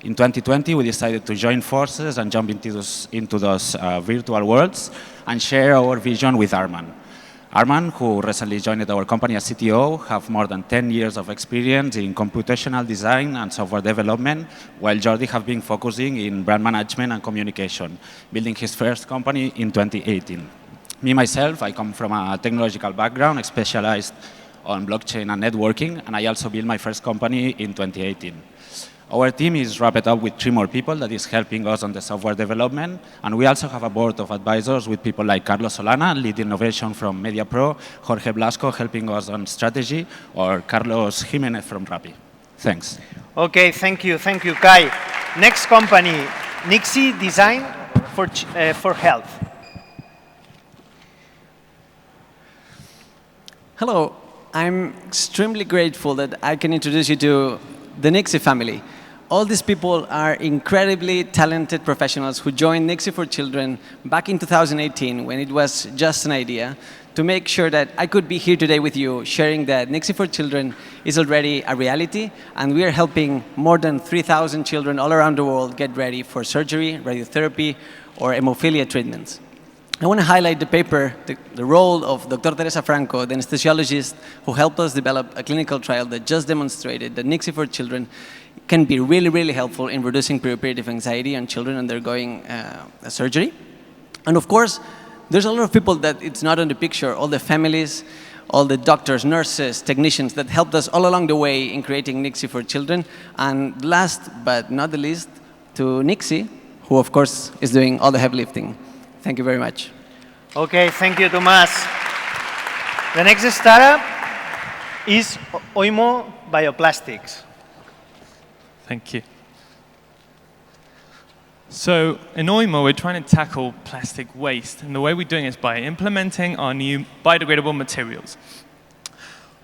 In 2020, we decided to join forces and jump into those virtual worlds and share our vision with Arman. Arman, who recently joined our company as CTO, have more than 10 years of experience in computational design and software development, while Jordi have been focusing in brand management and communication, building his first company in 2018. Me, myself, I come from a technological background, specialized on blockchain and networking, and I also built my first company in 2018. Our team is wrapped up with 3 more people that is helping us on the software development, and we also have a board of advisors with people like Carlos Solana, lead innovation from MediaPro, Jorge Blasco helping us on strategy, or Carlos Jimenez from Rappi. Thanks. Okay, thank you, Kai. Next company, Nixie Design for Health. Hello, I'm extremely grateful that I can introduce you to the Nixie family. All these people are incredibly talented professionals who joined Nixie for Children back in 2018 when it was just an idea, to make sure that I could be here today with you sharing that Nixie for Children is already a reality, and we are helping more than 3,000 children all around the world get ready for surgery, radiotherapy, or hemophilia treatments. I want to highlight the paper, the role of Dr. Teresa Franco, the anesthesiologist who helped us develop a clinical trial that just demonstrated that Nixie for Children can be really, really helpful in reducing perioperative anxiety on children undergoing a surgery. And of course, there's a lot of people that it's not on the picture, all the families, all the doctors, nurses, technicians that helped us all along the way in creating Nixie for Children. And last but not the least, to Nixie, who of course is doing all the heavy lifting. Thank you very much. Okay, thank you, Tomas. The next startup is Oimo Bioplastics. Thank you. So in Oimo, we're trying to tackle plastic waste, and the way we're doing it is by implementing our new biodegradable materials.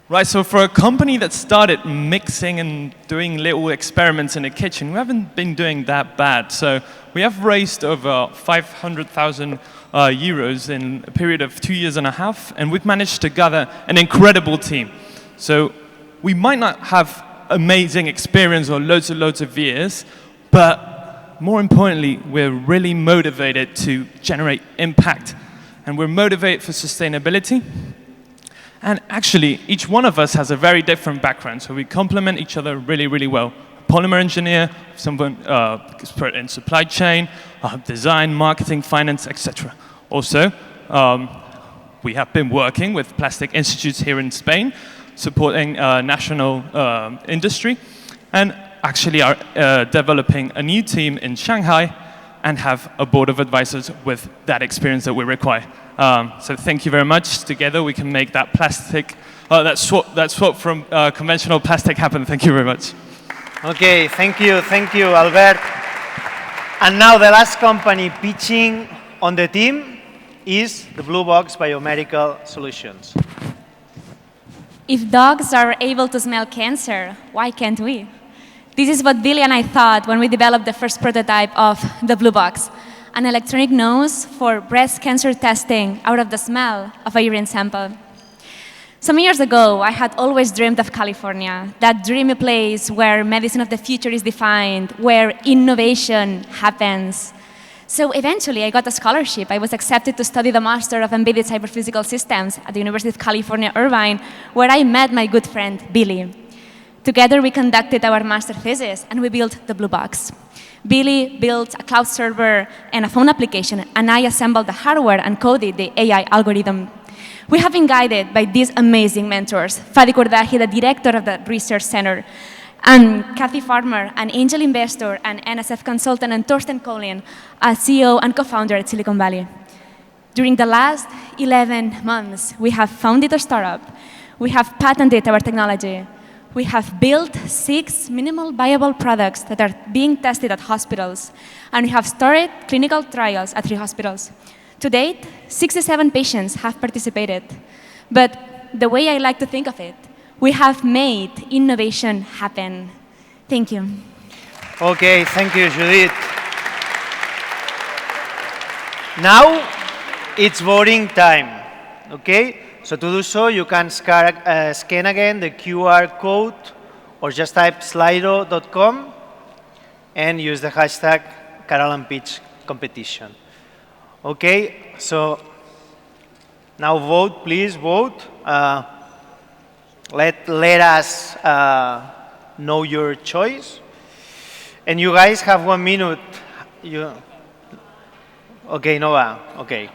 Right, so for a company that started mixing and doing little experiments in the kitchen, we haven't been doing that bad. So we have raised over 500,000 euros in a period of 2 years and a half, and we've managed to gather an incredible team. So we might not have amazing experience or loads and loads of years, but more importantly, we're really motivated to generate impact, and we're motivated for sustainability. And actually, each one of us has a very different background, so we complement each other really, really well. A polymer engineer, someone expert in supply chain, design, marketing, finance, etc. Also, we have been working with plastic institutes here in Spain, supporting national industry, and actually are developing a new team in Shanghai and have a board of advisors with that experience that we require. So thank you very much. Together we can make that plastic, that swap from conventional plastic happen. Thank you very much. Okay, thank you, Albert. And now the last company pitching on the team is the Blue Box Biomedical Solutions. If dogs are able to smell cancer, why can't we? This is what Billy and I thought when we developed the first prototype of the Blue Box, an electronic nose for breast cancer testing out of the smell of a urine sample. Some years ago, I had always dreamed of California, that dreamy place where medicine of the future is defined, where innovation happens. So eventually, I got a scholarship. I was accepted to study the Master of Embedded Cyber-Physical Systems at the University of California, Irvine, where I met my good friend, Billy. Together, we conducted our master thesis, and we built the Blue Box. Billy built a cloud server and a phone application, and I assembled the hardware and coded the AI algorithm. We have been guided by these amazing mentors, Fadi Kordahi, the director of the research center, and Kathy Farmer, an angel investor and NSF consultant, and Thorsten Collin, a CEO and co-founder at Silicon Valley. During the last 11 months, we have founded a startup. We have patented our technology. We have built 6 minimal viable products that are being tested at hospitals, and we have started clinical trials at 3 hospitals. To date, 67 patients have participated. But the way I like to think of it, we have made innovation happen. Thank you. Okay, thank you, Judith. Now it's voting time, okay? So to do so, you can scan again the QR code or just type slido.com and use the hashtag Catalan Pitch Competition. Okay, so now vote, please vote. Let us know your choice. And you guys have 1 minute. Okay, Nova, okay.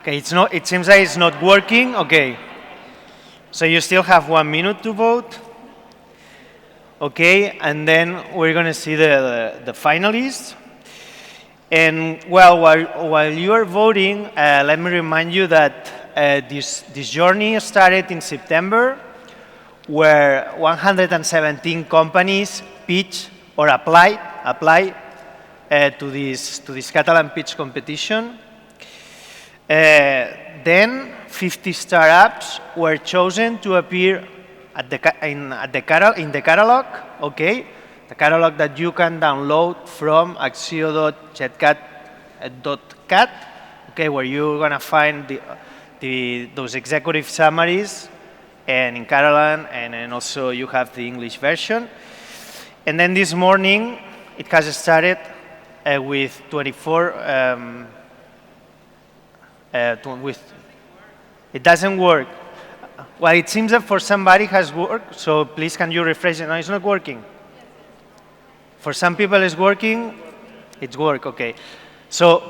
Okay, it seems like it's not working. Okay. So you still have 1 minute to vote. Okay, and then we're going to see the finalists. And well, while you are voting, let me remind you that this journey started in September, where 117 companies pitch or apply to this Catalan pitch competition. Then 50 startups were chosen to appear in the catalog, okay? The catalog that you can download from axio.jetcat.cat, okay, where you're gonna find those executive summaries and in Catalan, and then also you have the English version. And then this morning, it has started with 24 it doesn't work. Well, it seems that for somebody has worked, so please can you refresh it? No, it's not working. For some people it's working, it's work, okay. So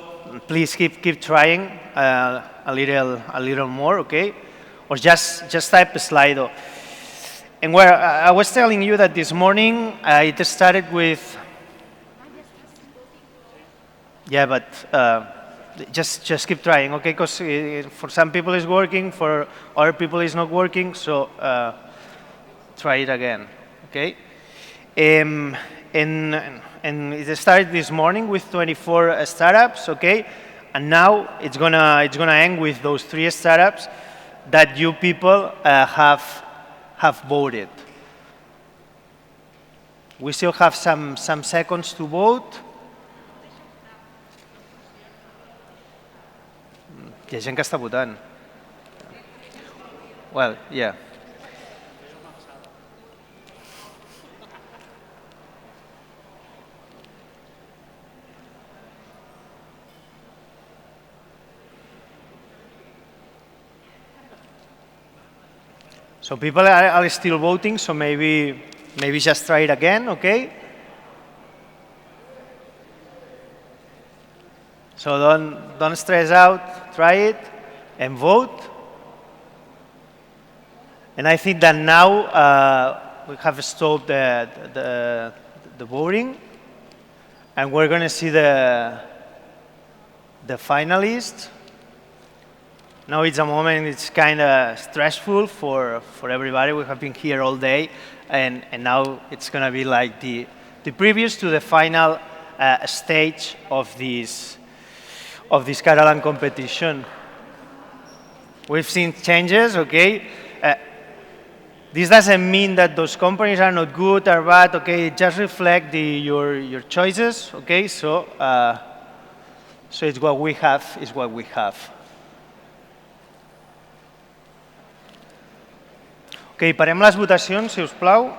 please keep trying a little more, okay? Or just type Slido. And where I was telling you that this morning it started with, yeah, but just keep trying, okay? Because for some people it's working, for other people it's not working. So try it again, okay? And it started this morning with 24 startups, okay? And now it's gonna end with those 3 startups that you people have voted. We still have some seconds to vote. Hi ha gent que està votant. Well, yeah. So people are still voting, so maybe just try it again, okay? So don't stress out, try it and vote. And I think that now we have stopped the voting, and we're going to see the finalists. Now it's a moment, it's kind of stressful for everybody. We have been here all day, and now it's going to be like the previews to the final stage of this Catalan competition. We've seen changes, okay? This doesn't mean that those companies are not good or bad, okay? It just reflect your choices, okay? So it's what we have, is what we have. Ok, parem les votacions, si us plau.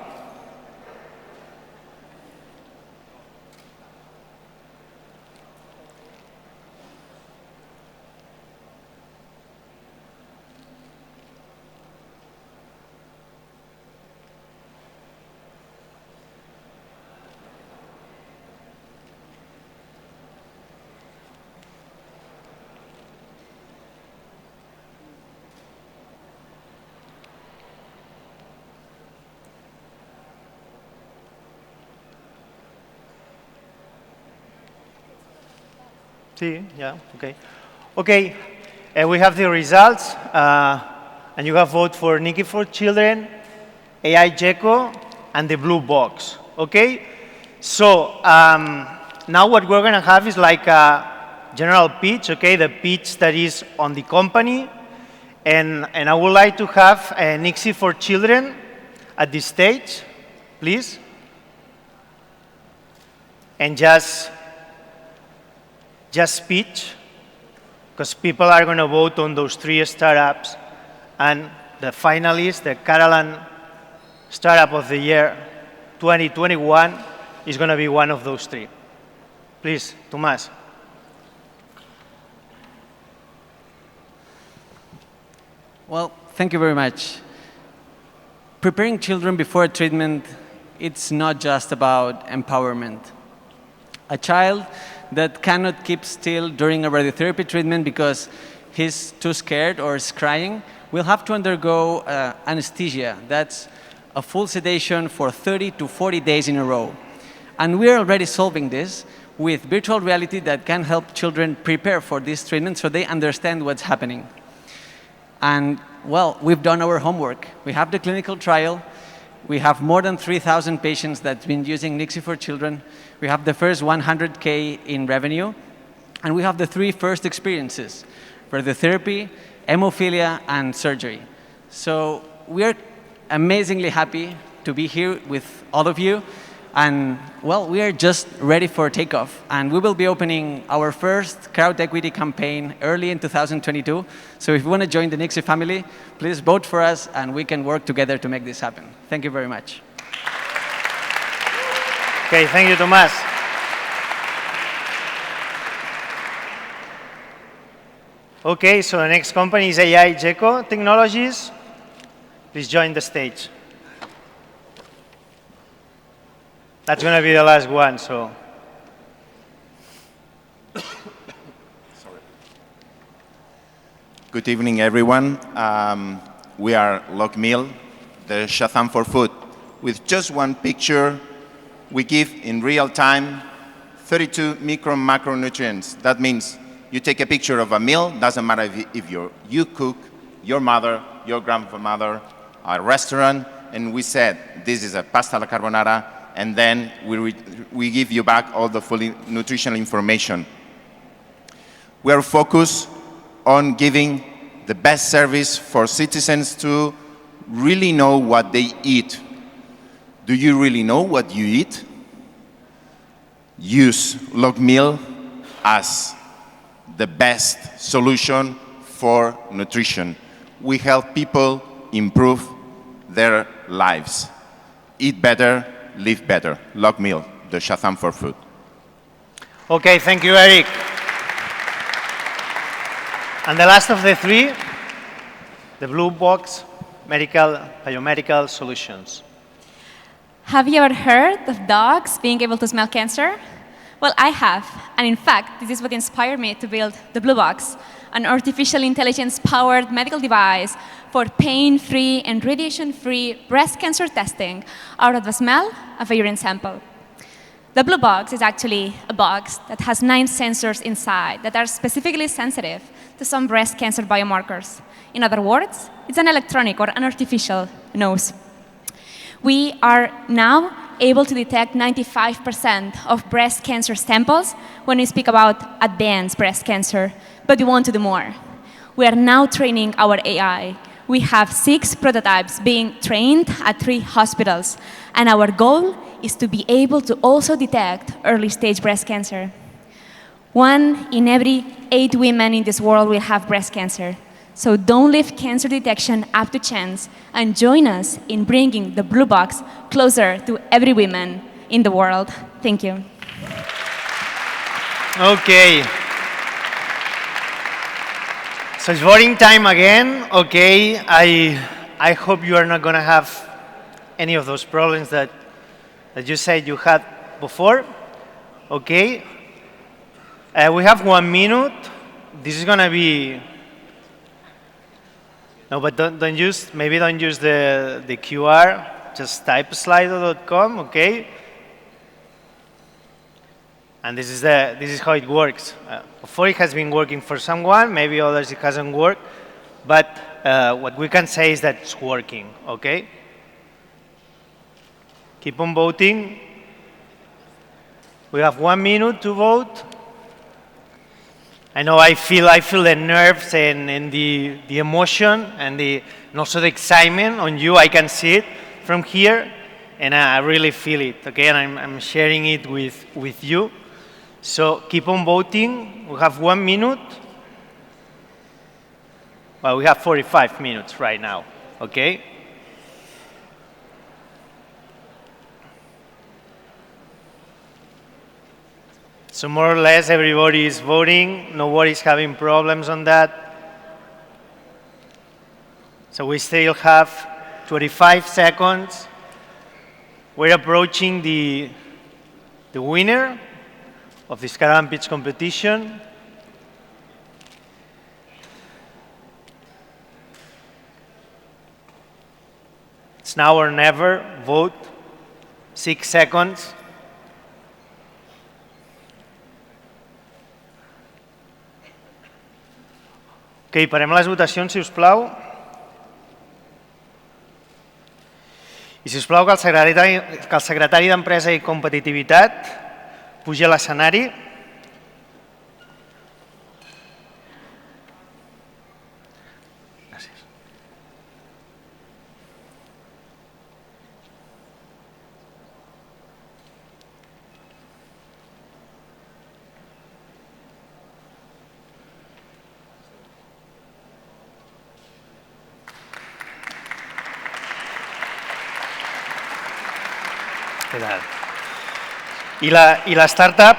Sí, yeah, okay. Okay, we have the results, and you have voted for Nikki for Children, AI Gecko, and the blue box, okay? So now what we're gonna have is like a general pitch, okay? The pitch that is on the company, and I would like to have Nixie for Children at this stage, please. And just pitch, because people are going to vote on those 3 startups, and the finalist, the Catalan Startup of the Year 2021, is going to be one of those 3. Please, Tomás. Well, thank you very much. Preparing children before treatment, it's not just about empowerment. A child that cannot keep still during a radiotherapy treatment because he's too scared or is crying will have to undergo anesthesia. That's a full sedation for 30 to 40 days in a row. And we're already solving this with virtual reality that can help children prepare for this treatment so they understand what's happening. And, well, we've done our homework. We have the clinical trial. We have more than 3,000 patients that's been using Nixie for Children. We have the first 100K in revenue. And we have the 3 first experiences: radiotherapy, hemophilia, and surgery. So we're amazingly happy to be here with all of you. And, well, we are just ready for takeoff. And we will be opening our first crowd equity campaign early in 2022. So if you want to join the Nixie family, please vote for us, and we can work together to make this happen. Thank you very much. Okay, thank you, Tomás. Okay, so the next company is AI Gecko Technologies. Please join the stage. That's going to be the last one, so. Good evening, everyone. We are Lockmeal, the Shazam for food. With just one picture, we give in real time 32 macronutrients. That means you take a picture of a meal, doesn't matter if you cook, your mother, your grandmother, a restaurant, and we said this is a pasta alla carbonara, and then we give you back all the full nutritional information. We are focused on giving the best service for citizens to really know what they eat. Do you really know what you eat? Use LogMeal as the best solution for nutrition. We help people improve their lives. Eat better, live better. LogMeal, the Shazam for food. Okay, thank you, Eric. And the last of the three, the blue box, biomedical solutions. Have you ever heard of dogs being able to smell cancer? Well, I have. And in fact, this is what inspired me to build the Blue Box, an artificial intelligence-powered medical device for pain-free and radiation-free breast cancer testing out of the smell of a urine sample. The Blue Box is actually a box that has 9 sensors inside that are specifically sensitive to some breast cancer biomarkers. In other words, it's an electronic or an artificial nose. We are now able to detect 95% of breast cancer samples when we speak about advanced breast cancer, but we want to do more. We are now training our AI. We have 6 prototypes being trained at 3 hospitals, and our goal is to be able to also detect early-stage breast cancer. 1 in every 8 women in this world will have breast cancer. So don't leave cancer detection up to chance and join us in bringing the Blue Box closer to every woman in the world. Thank you. Okay. So it's voting time again. Okay, I hope you are not going to have any of those problems that you said you had before. Okay. We have 1 minute. This is going to be... No, but don't use the QR. Just type slido.com, okay? And this is how it works. Before it has been working for someone, maybe others it hasn't worked, but what we can say is that it's working, okay? Keep on voting. We have 1 minute to vote. I know I feel the nerves and the emotion and also the excitement on you. I can see it from here, and I really feel it. Okay, and I'm sharing it with you. So keep on voting. We have 1 minute. Well, we have 45 minutes right now. Okay. So more or less everybody is voting. Nobody's having problems on that. So we still have 25 seconds. We're approaching the winner of this Catalan pitch competition. It's now or never. Vote. 6 seconds. Ok, parem les votacions, si us plau. I si us plau que el secretari d'Empresa i Competitivitat pugi a l'escenari. Gràcies. I la startup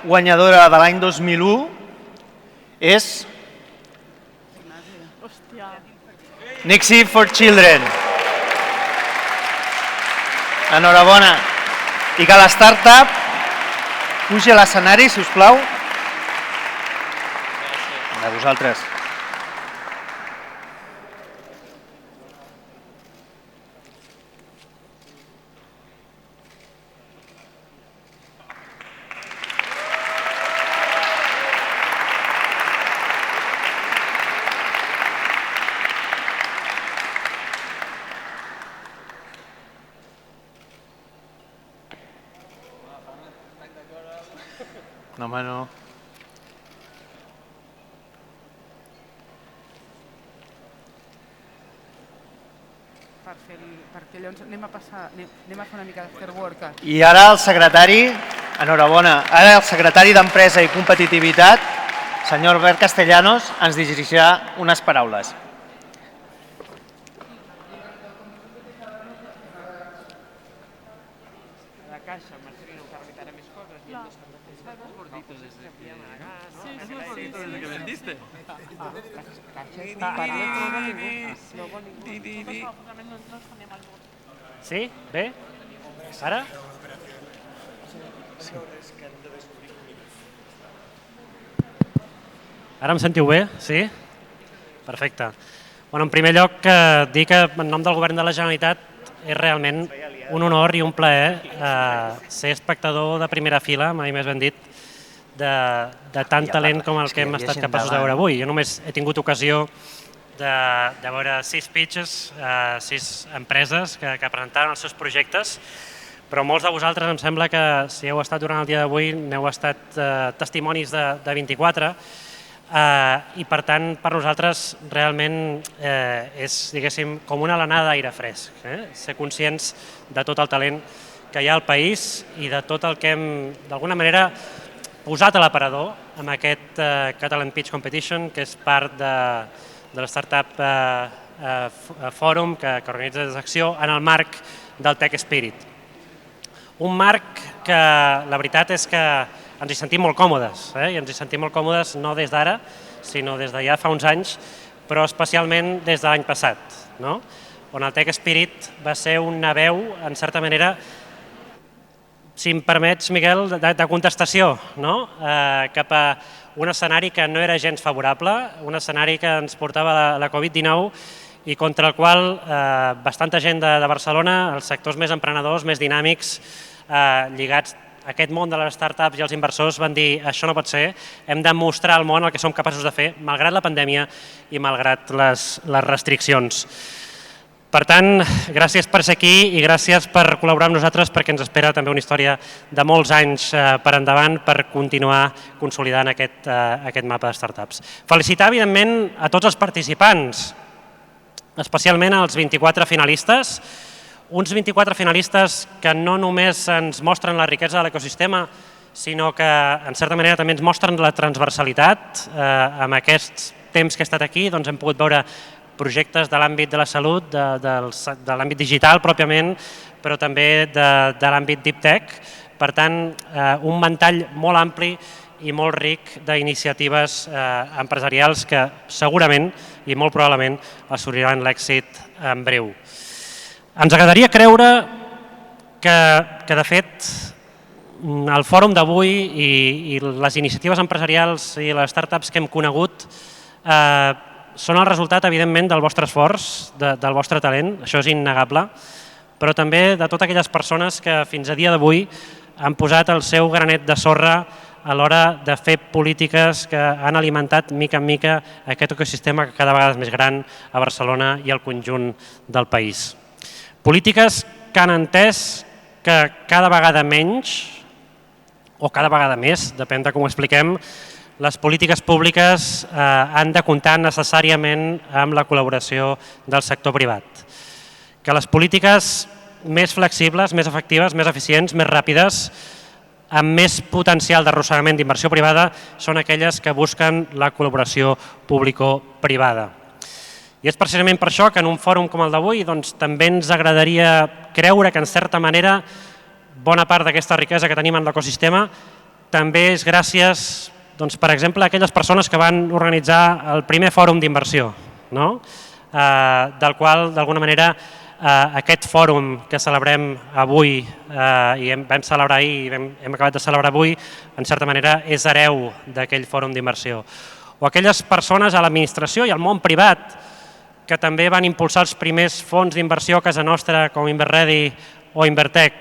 guanyadora de l'any 2001 és Nixie for Children. Enhorabona. I que la startup pugi a l'escenari, si us plau. De vosaltres. No, home, no. perquè llavors anem a fer una mica d'afterwork. I ara el secretari, enhorabona, ara el secretari d'Empresa i Competitivitat, senyor Albert Castellanos, ens dirigirà unes paraules. La caixa, Marcelino, que repitarà més coses. Els gorditos des de que els gorditos des que vendiste. Sí? Bé? Ara? Ara em sentiu bé? Sí? Perfecte. En primer lloc, dir que en nom del Govern de la Generalitat és realment un honor i un plaer ser espectador de primera fila, mai més ben dit, de tant talent com el que hem estat capaços de veure avui. Jo només he tingut ocasió de veure 6 pitches, 6 empreses que presentaven els seus projectes, però molts de vosaltres em sembla que si heu estat durant el dia d'avui n'heu estat testimonis de 24, i per tant per nosaltres realment és, diguéssim, com una alenada d'aire fresc, ser conscients de tot el talent que hi ha al país i de tot el que hem d'alguna manera posat a l'aparador amb aquest Catalan Pitch Competition, que és part de l'Startup Forum que organitza Desacció en el marc del Tech Spirit. Un marc que la veritat és que ens hi sentim molt còmodes, i ens hi sentim molt còmodes no des d'ara, sinó des de ja fa uns anys, però especialment des de l'any passat, on el Tech Spirit va ser una veu, en certa manera, si em permets, Miquel, de contestació cap a un escenari que no era gens favorable, un escenari que ens portava la Covid-19 i contra el qual bastanta gent de Barcelona, els sectors més emprenedors, més dinàmics, lligats a aquest món de les startups i els inversors van dir això no pot ser, hem de mostrar al món el que som capaços de fer, malgrat la pandèmia i malgrat les restriccions. Per tant, gràcies per ser aquí i gràcies per col·laborar amb nosaltres perquè ens espera també una història de molts anys per endavant per continuar consolidant aquest mapa de startups. Felicitar, evidentment, a tots els participants, especialment als 24 finalistes, uns 24 finalistes que no només ens mostren la riquesa de l'ecosistema, sinó que, en certa manera, també ens mostren la transversalitat. Amb aquests temps que he estat aquí hem pogut veure projectes de l'àmbit de la salut, de l'àmbit digital pròpiament, però també de l'àmbit deep tech. Per tant, un ventall molt ampli i molt ric d'iniciatives empresarials que segurament i molt probablement assoliran l'èxit en breu. Ens agradaria creure que de fet, el fòrum d'avui i les iniciatives empresarials i les startups que hem conegut són el resultat, evidentment, del vostre esforç, del vostre talent, això és innegable, però també de totes aquelles persones que fins a dia d'avui han posat el seu granet de sorra a l'hora de fer polítiques que han alimentat mica en mica aquest ecosistema que cada vegada és més gran a Barcelona i al conjunt del país. Polítiques que han entès que cada vegada menys o cada vegada més, depèn de com ho expliquem, les polítiques públiques han de comptar necessàriament amb la col·laboració del sector privat. Que les polítiques més flexibles, més efectives, més eficients, més ràpides, amb més potencial d'arrossegament d'inversió privada, són aquelles que busquen la col·laboració público-privada. I és precisament per això que en un fòrum com el d'avui també ens agradaria creure que, en certa manera, bona part d'aquesta riquesa que tenim en l'ecosistema també és gràcies, per exemple, a aquelles persones que van organitzar el primer fòrum d'inversió, del qual, d'alguna manera, aquest fòrum que celebrem avui i vam celebrar ahir i hem acabat de celebrar avui, en certa manera, és hereu d'aquell fòrum d'inversió. O aquelles persones a l'administració i al món privat que també van impulsar els primers fons d'inversió a casa nostra, com InverReady o Invertec.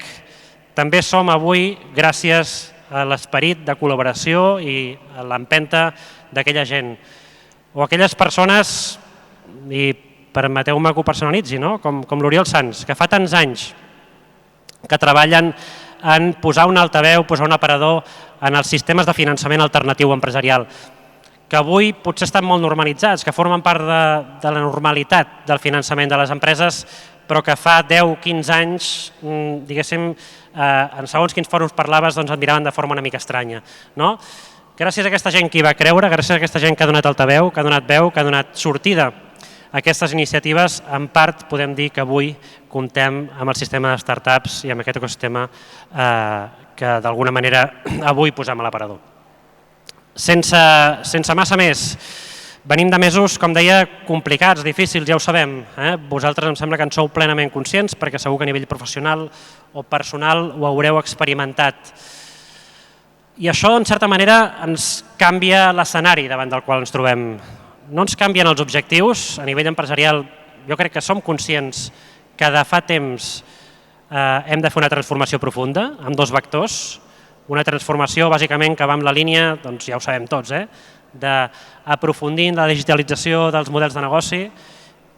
També som avui gràcies a l'esperit de col·laboració i a l'empenta d'aquella gent. O aquelles persones, i permeteu-me que ho personalitzi, com l'Oriol Sans, que fa tants anys que treballen en posar un altaveu, posar un aparador en els sistemes de finançament alternatiu empresarial, que avui potser estan molt normalitzats, que formen part de la normalitat del finançament de les empreses, però que fa 10-15 anys, diguéssim, en segons quins fòrums parlaves, doncs et miraven de forma una mica estranya. Gràcies a aquesta gent que hi va creure, gràcies a aquesta gent que ha donat altaveu, que ha donat veu, que ha donat sortida a aquestes iniciatives, en part podem dir que avui comptem amb el sistema de startups i amb aquest ecosistema que d'alguna manera avui posem a l'aparador. Sense massa més, venim de mesos, com deia, complicats, difícils, ja ho sabem. Vosaltres em sembla que en sou plenament conscients perquè segur que a nivell professional o personal ho haureu experimentat. I això, en certa manera, ens canvia l'escenari davant del qual ens trobem. No ens canvien els objectius. A nivell empresarial, jo crec que som conscients que de fa temps hem de fer una transformació profunda amb dos vectors. Una transformació, bàsicament, que va amb la línia, doncs ja ho sabem tots, d'aprofundir en la digitalització dels models de negoci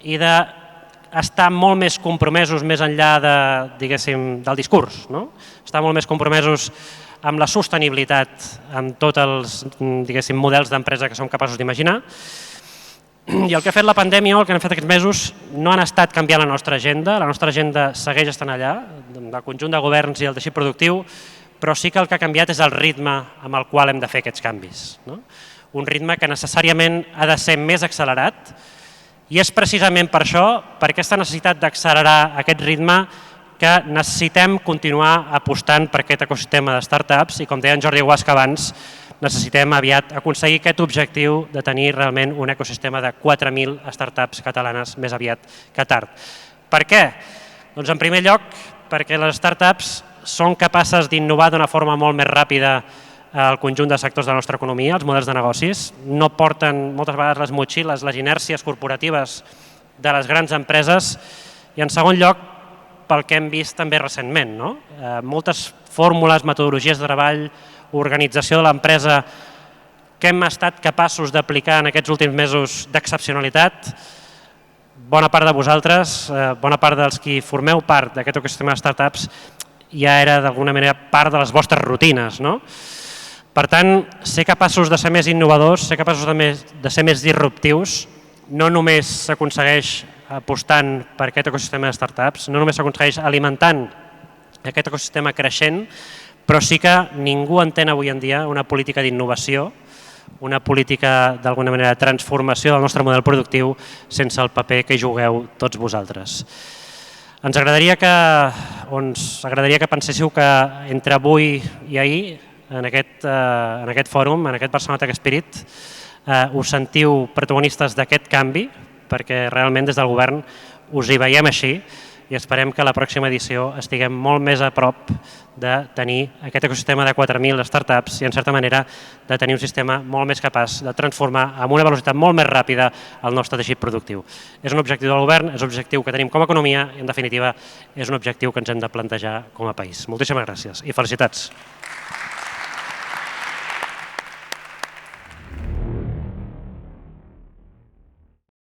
i d'estar molt més compromesos més enllà del discurs. Estar molt més compromesos amb la sostenibilitat, amb tots els models d'empresa que som capaços d'imaginar. I el que ha fet la pandèmia o el que han fet aquests mesos no han estat canviant la nostra agenda segueix estant allà, el conjunt de governs i el teixit productiu, però sí que el que ha canviat és el ritme amb el qual hem de fer aquests canvis. Un ritme que necessàriament ha de ser més accelerat i és precisament per això, per aquesta necessitat d'accelerar aquest ritme, que necessitem continuar apostant per aquest ecosistema de startups i, com deia en Jordi Guasca abans, necessitem aviat aconseguir aquest objectiu de tenir realment un ecosistema de 4.000 startups catalanes més aviat que tard. Per què? Doncs en primer lloc perquè les startups són capaces d'innovar d'una forma molt més ràpida al conjunt de sectors de la nostra economia, els models de negocis. No porten moltes vegades les motxilles, les inèrcies corporatives de les grans empreses i, en segon lloc, pel que hem vist també recentment. Moltes fórmules, metodologies de treball, organització de l'empresa que hem estat capaços d'aplicar en aquests últims mesos d'excepcionalitat, bona part de vosaltres, bona part dels qui formeu part d'aquest ecosistema de startups, ja era d'alguna manera part de les vostres rutines. Per tant, ser capaços de ser més innovadors, ser capaços de ser més disruptius, no només s'aconsegueix apostant per aquest ecosistema de startups, no només s'aconsegueix alimentant aquest ecosistema creixent, però sí que ningú entén avui en dia una política d'innovació, una política d'alguna manera de transformació del nostre model productiu sense el paper que hi jugueu tots vosaltres. Ens agradaria que penséssiu que entre avui i ahir, en aquest fòrum, en aquest Barcelona Tech Spirit, us sentiu protagonistes d'aquest canvi, perquè realment des del govern us hi veiem així i esperem que a la pròxima edició estiguem molt més a prop de tenir aquest ecosistema de 4.000 startups i, en certa manera, de tenir un sistema molt més capaç de transformar amb una velocitat molt més ràpida el nostre teixit productiu. És un objectiu del govern, és un objectiu que tenim com a economia i, en definitiva, és un objectiu que ens hem de plantejar com a país. Moltíssimes gràcies i felicitats.